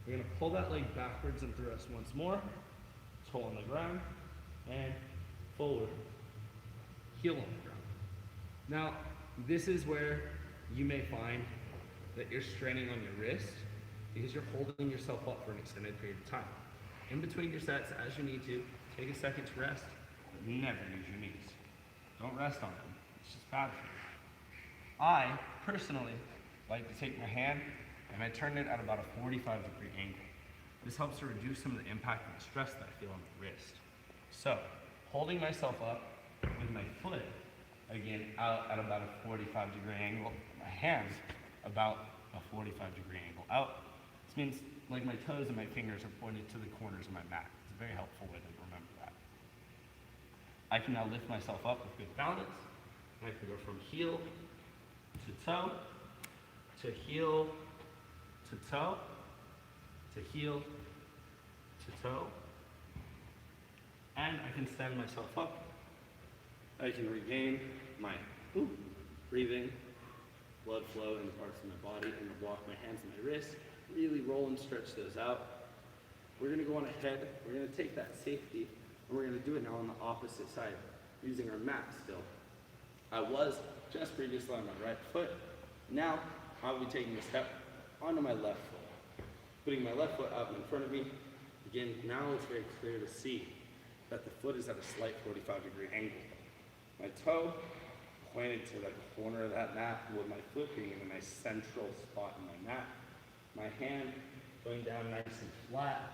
We're gonna pull that leg backwards and thrust once more, toe on the ground, and forward, heel on the ground. Now, this is where you may find that you're straining on your wrist because you're holding yourself up for an extended period of time. In between your sets, as you need to, take a second to rest, but never use your knees. Don't rest on them, it's just bad for you. I, personally, like to take my hand and I turn it at about a 45-degree angle. This helps to reduce some of the impact and stress that I feel on the wrist. So, holding myself up with my foot, again, out at about a 45-degree angle, my hands about a 45-degree angle out. This means like my toes and my fingers are pointed to the corners of my mat. It's a very helpful way to remember that. I can now lift myself up with good balance. And I can go from heel to toe, to heel, to toe, to heel, to toe. And I can stand myself up. I can regain my breathing, blood flow in the parts of my body, and walk my hands and my wrists. Really roll and stretch those out. We're gonna go on ahead. We're gonna take that safety, and we're gonna do it now on the opposite side, using our mat still. I was just previously on my right foot. Now, I'll be taking a step onto my left foot. Putting my left foot out in front of me. Again, now it's very clear to see that the foot is at a slight 45-degree angle. My toe pointed to the corner of that mat, with my foot being in a nice central spot in my mat. My hand going down nice and flat.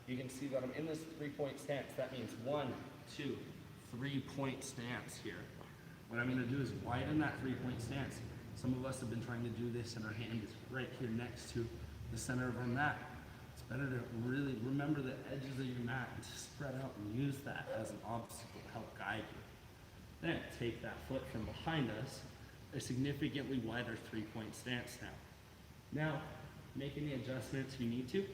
You can see that I'm in this 3-point stance. That means 1, 2, 3-point stance here. What I'm gonna do is widen that 3-point stance. Some of us have been trying to do this and our hand is right here next to the center of our mat. It's better to really remember the edges of your mat and to spread out and use that as an obstacle to help guide you. Then take that foot from behind us, a significantly wider 3-point stance now. Now, make any adjustments you need to,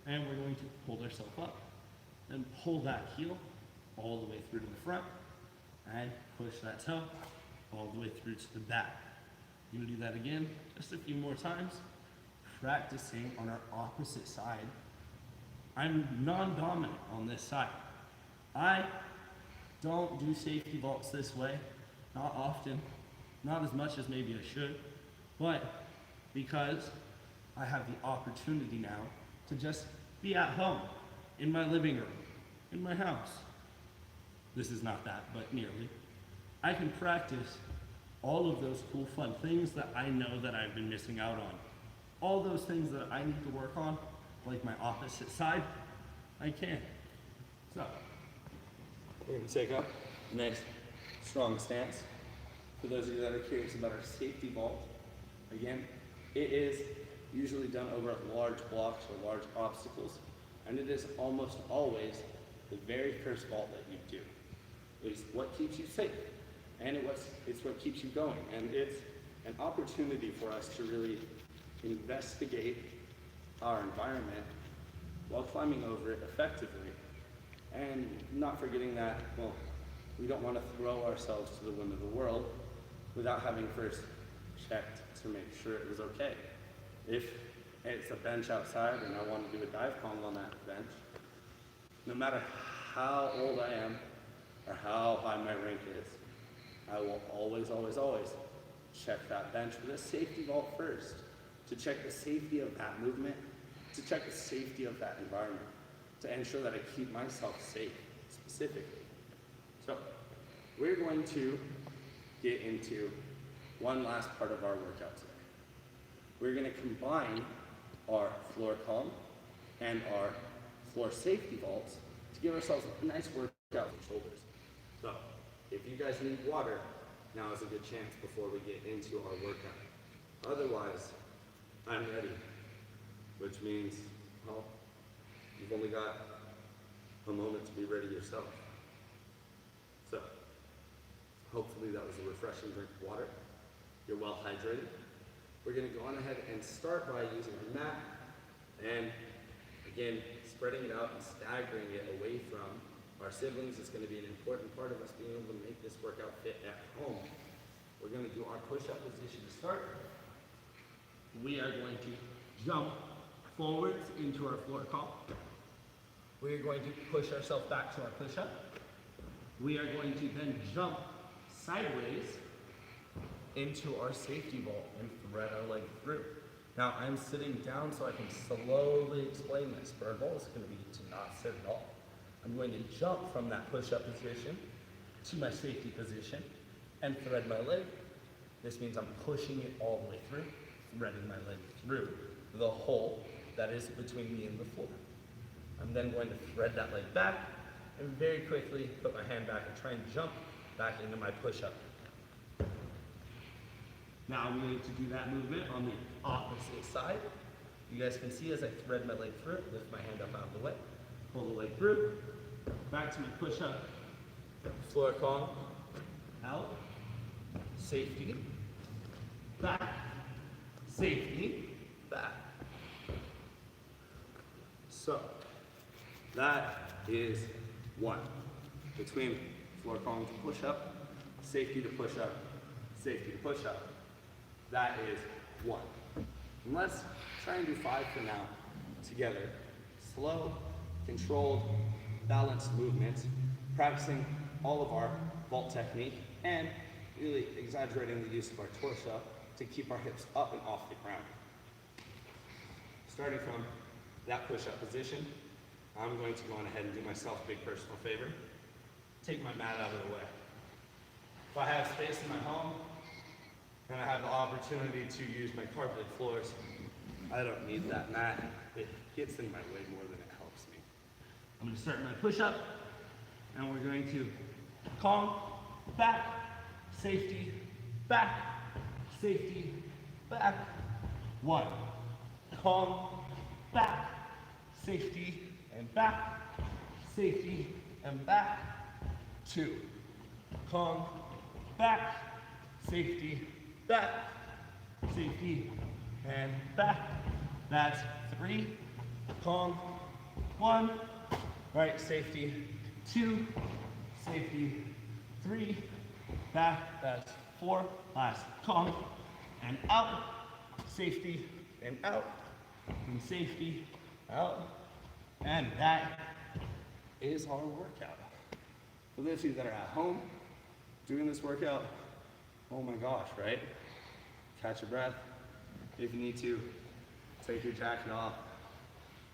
and we're going to hold ourselves up. Then pull that heel all the way through to the front, and push that toe all the way through to the back. You're gonna do that again, just a few more times, practicing on our opposite side. I'm non-dominant on this side. I don't do safety vaults this way, not often, not as much as maybe I should, but because I have the opportunity now to just be at home, in my living room, in my house. This is not that, but nearly. I can practice all of those cool, fun things that I know that I've been missing out on. All those things that I need to work on, like my opposite side, I can. So, we're gonna take up a nice, strong stance. For those of you that are curious about our safety vault, again, it is usually done over large blocks or large obstacles, and it is almost always the very first vault that you do. It's what keeps you safe, and it's what keeps you going, and it's an opportunity for us to really investigate our environment while climbing over it effectively, and not forgetting that, well, we don't want to throw ourselves to the wind of the world without having first checked to make sure it was okay. If it's a bench outside and I want to do a dive Kong on that bench, no matter how old I am or how high my rank is, I will always, always, always check that bench with a safety vault first, to check the safety of that movement, to check the safety of that environment, to ensure that I keep myself safe, specifically. So, we're going to get into one last part of our workout today. We're going to combine our floor column and our floor safety vaults to give ourselves a nice workout workout for shoulders. So, if you guys need water, now is a good chance before we get into our workout. Otherwise, I'm ready, which means, well, you've only got a moment to be ready yourself. So, hopefully that was a refreshing drink of water. You're well hydrated. We're gonna go on ahead and start by using our mat and again, spreading it out and staggering it away from our siblings is gonna be an important part of us being able to make this workout fit at home. We're gonna do our push-up position to start. We are going to jump forwards into our floor call. We are going to push ourselves back to our push-up. We are going to then jump sideways into our safety vault and thread our leg through. Now I'm sitting down so I can slowly explain this, but our goal is going to be to not sit at all. I'm going to jump from that push-up position to my safety position and thread my leg. This means I'm pushing it all the way through, threading my leg through the hole that is between me and the floor. I'm then going to thread that leg back and very quickly put my hand back and try and jump back into my push-up. Now I'm going to do that movement on the opposite side. You guys can see as I thread my leg through, lift my hand up out of the way, pull the leg through, back to my push-up, floor call, out, safety, back, safety, back. So, that is one. Between floor call to push-up, safety to push-up, safety to push-up. That is one. And let's try and do 5 for now together. Slow, controlled, balanced movements, practicing all of our vault technique and really exaggerating the use of our torso to keep our hips up and off the ground. Starting from that push-up position, I'm going to go on ahead and do myself a big personal favor. Take my mat out of the way. If I have space in my home, and I have the opportunity to use my carpeted floors, I don't need that mat. It gets in my way more than it helps me. I'm going to start my push-up, and we're going to calm, back, safety, back, safety, back. 1. Calm, back, safety, and back, safety, and back. 2. Calm, back, safety, back, safety, and back. That's 3. Calm. 1. Right, safety. 2. Safety. 3. Back. That's 4. Last. Calm. And out. Safety. And out. And safety. Out. And that is our workout. For those of you that are at home doing this workout, oh my gosh, right? Catch your breath. If you need to, take your jacket off.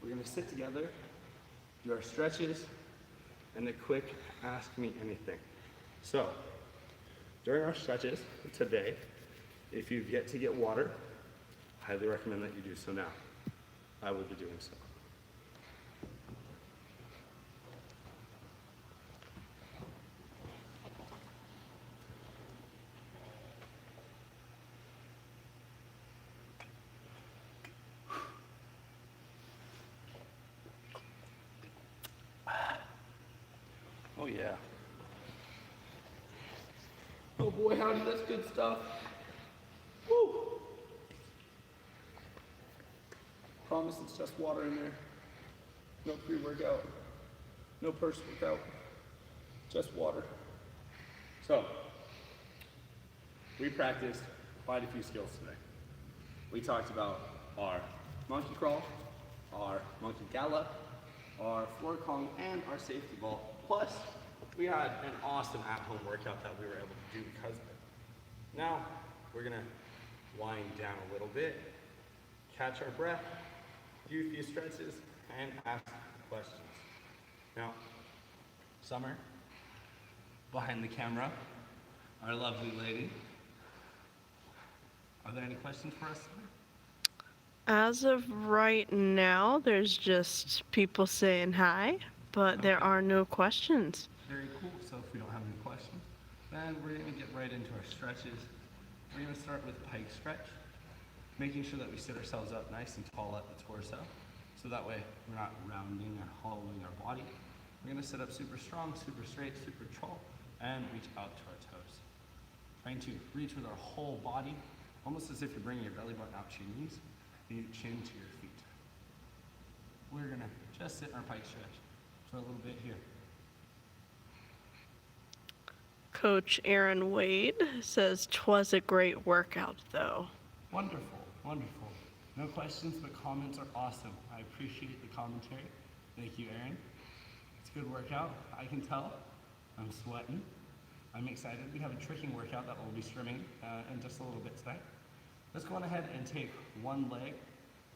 We're gonna sit together, do our stretches, and a quick ask me anything. So, during our stretches today, if you've yet to get water, I highly recommend that you do so now. I will be doing so. Oh yeah. Oh boy, howdy, that's good stuff. Woo! Promise it's just water in there. No pre-workout. No post-workout. Just water. So, we practiced quite a few skills today. We talked about our monkey crawl, our monkey gallop, our floor cong, and our safety vault. Plus, we had an awesome at-home workout that we were able to do because of it. Now, we're gonna wind down a little bit, catch our breath, do a few stretches, and ask questions. Now, Summer, behind the camera, our lovely lady. Are there any questions for us, Summer? As of right now, there's just people saying hi, but there are no questions. very cool. So if we don't have any questions, then we're gonna get right into our stretches. We're gonna start with pike stretch, making sure that we sit ourselves up nice and tall at the torso. So that way we're not rounding or hollowing our body. We're gonna sit up super strong, super straight, super tall, and reach out to our toes. Trying to reach with our whole body, almost as if you're bringing your belly button out to your knees, and your chin to your feet. We're gonna just sit in our pike stretch for a little bit here. Coach Aaron Wade says, "'Twas a great workout, though." Wonderful, wonderful. No questions, but comments are awesome. I appreciate the commentary. Thank you, Aaron. It's a good workout. I can tell. I'm sweating. I'm excited. We have a tricking workout that we'll be streaming in just a little bit today. Let's go on ahead and take one leg.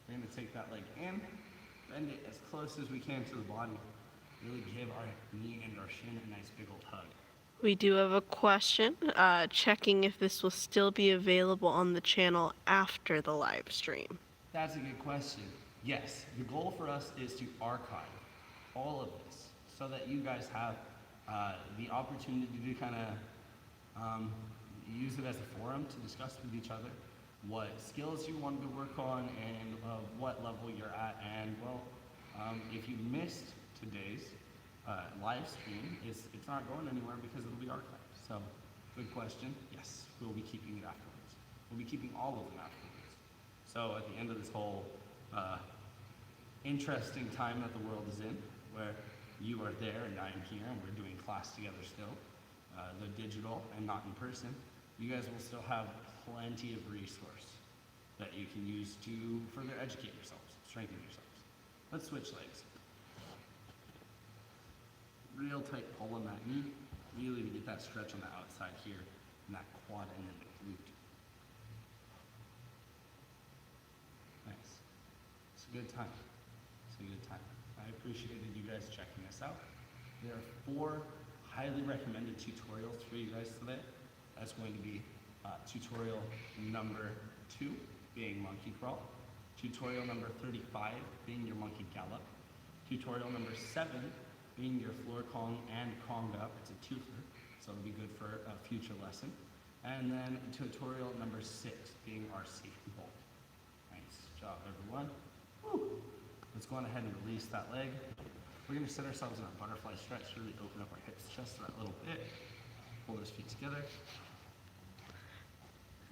We're going to take that leg in, bend it as close as we can to the body. Really give our knee and our shin a nice big old hug. We do have a question, checking if this will still be available on the channel after the live stream. That's a good question. Yes, the goal for us is to archive all of this so that you guys have the opportunity to kind of use it as a forum to discuss with each other what skills you wanted to work on and what level you're at. And well, if you missed today's live stream, it's not going anywhere because it'll be archived. So, good question. Yes, we'll be keeping it afterwards. We'll be keeping all of them afterwards. So at the end of this whole interesting time that the world is in, where you are there and I'm here and we're doing class together still, the digital and not in person, you guys will still have plenty of resource that you can use to further educate yourselves, strengthen yourselves. Let's switch legs. Real tight pull on that knee, really to get that stretch on the outside here, and that quad and then the glute. Nice. It's a good time. It's a good time. I appreciated you guys checking us out. There are 4 highly recommended tutorials for you guys today. That's going to be tutorial number 2, being monkey crawl. Tutorial number 35, being your monkey gallop. Tutorial number 7, being your floor Kong and Kong up. It's a twofer, so it'll be good for a future lesson. And then tutorial number 6, being our safety hold. Nice job, everyone. Woo. Let's go on ahead and release that leg. We're gonna sit ourselves in our butterfly stretch, really open up our hips just that little bit. Pull those feet together.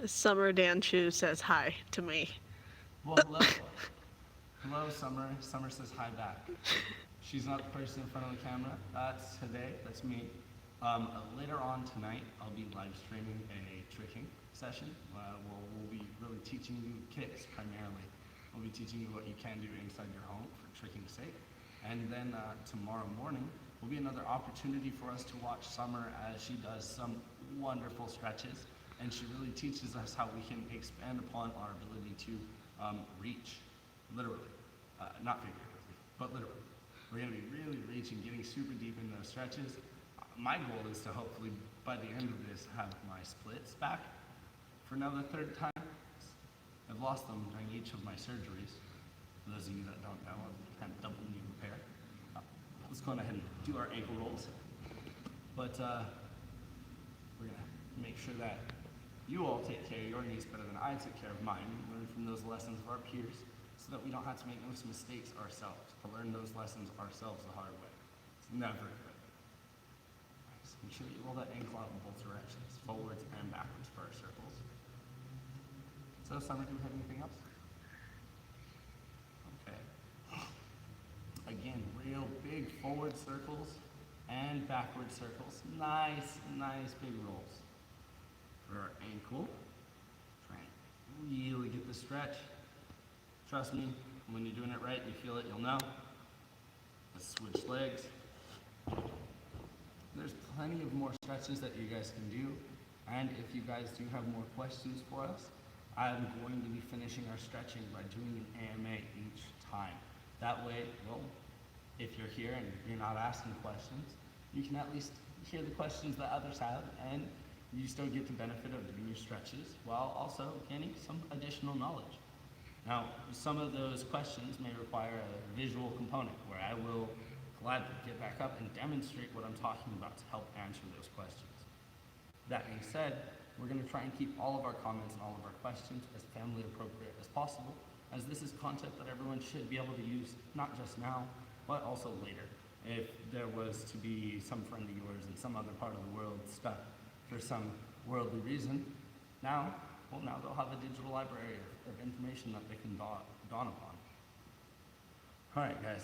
Summer Dan Chu says hi to me. Well, hello. Hello, Summer. Summer says hi back. She's not the person in front of the camera. That's today. That's me. Later on tonight, I'll be live streaming a tricking session. We'll be really teaching you kicks primarily. We'll be teaching you what you can do inside your home for tricking's sake. And then tomorrow morning will be another opportunity for us to watch Summer as she does some wonderful stretches. And she really teaches us how we can expand upon our ability to reach, literally, not figuratively, but literally. We're going to be really reaching, getting super deep in those stretches. My goal is to hopefully, by the end of this, have my splits back for now the 3rd time. I've lost them during each of my surgeries. For those of you that don't know, I've had double knee repair. Let's go on ahead and do our ankle rolls. But we're going to make sure that you all take care of your knees better than I took care of mine. Learn from those lessons of our peers so that we don't have to make those mistakes ourselves, to learn those lessons ourselves the hard way. It's never good. Nice. Make sure that you roll that ankle out in both directions, forwards and backwards for our circles. So, Summer, do we have anything else? Okay. Again, real big forward circles and backward circles. Nice, nice big rolls. For our ankle, try and really get the stretch. Trust me, when you're doing it right, you feel it, you'll know. Let's switch legs. There's plenty of more stretches that you guys can do. And if you guys do have more questions for us, I'm going to be finishing our stretching by doing an AMA each time. That way, well, if you're here and you're not asking questions, you can at least hear the questions that others have, and you still get the benefit of doing your stretches while also gaining some additional knowledge. Now, some of those questions may require a visual component where I will gladly get back up and demonstrate what I'm talking about to help answer those questions. That being said, we're going to try and keep all of our comments and all of our questions as family appropriate as possible, as this is content that everyone should be able to use, not just now, but also later. If there was to be some friend of yours in some other part of the world stuck for some worldly reason, now they'll have a digital library of information that they can dawn upon. All right, guys,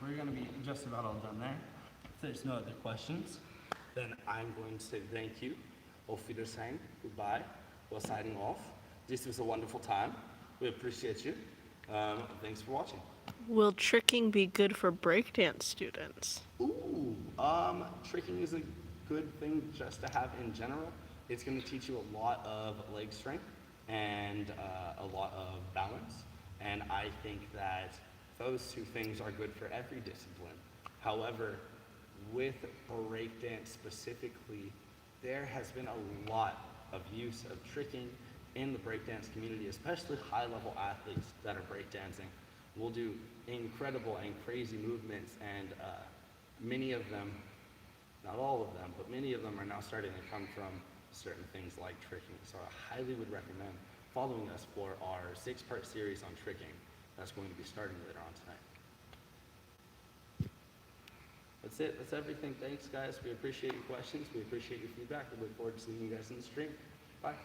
we're going to be just about all done there. If there's no other questions, then I'm going to say thank you. Auf Wiedersehen, goodbye. We're signing off. This was a wonderful time. We appreciate you. Thanks for watching. Will tricking be good for breakdance students? Ooh, tricking is a good thing just to have in general. It's going to teach you a lot of leg strength and a lot of balance. And I think that those two things are good for every discipline. However, with breakdance specifically, there has been a lot of use of tricking in the breakdance community, especially high-level athletes that are breakdancing. Will do incredible and crazy movements, and many of them, not all of them, but many of them are now starting to come from certain things like tricking. So I highly would recommend following us for our 6-part series on tricking that's going to be starting later on tonight. That's it. That's everything. Thanks, guys. We appreciate your questions. We appreciate your feedback. We look forward to seeing you guys in the stream. Bye.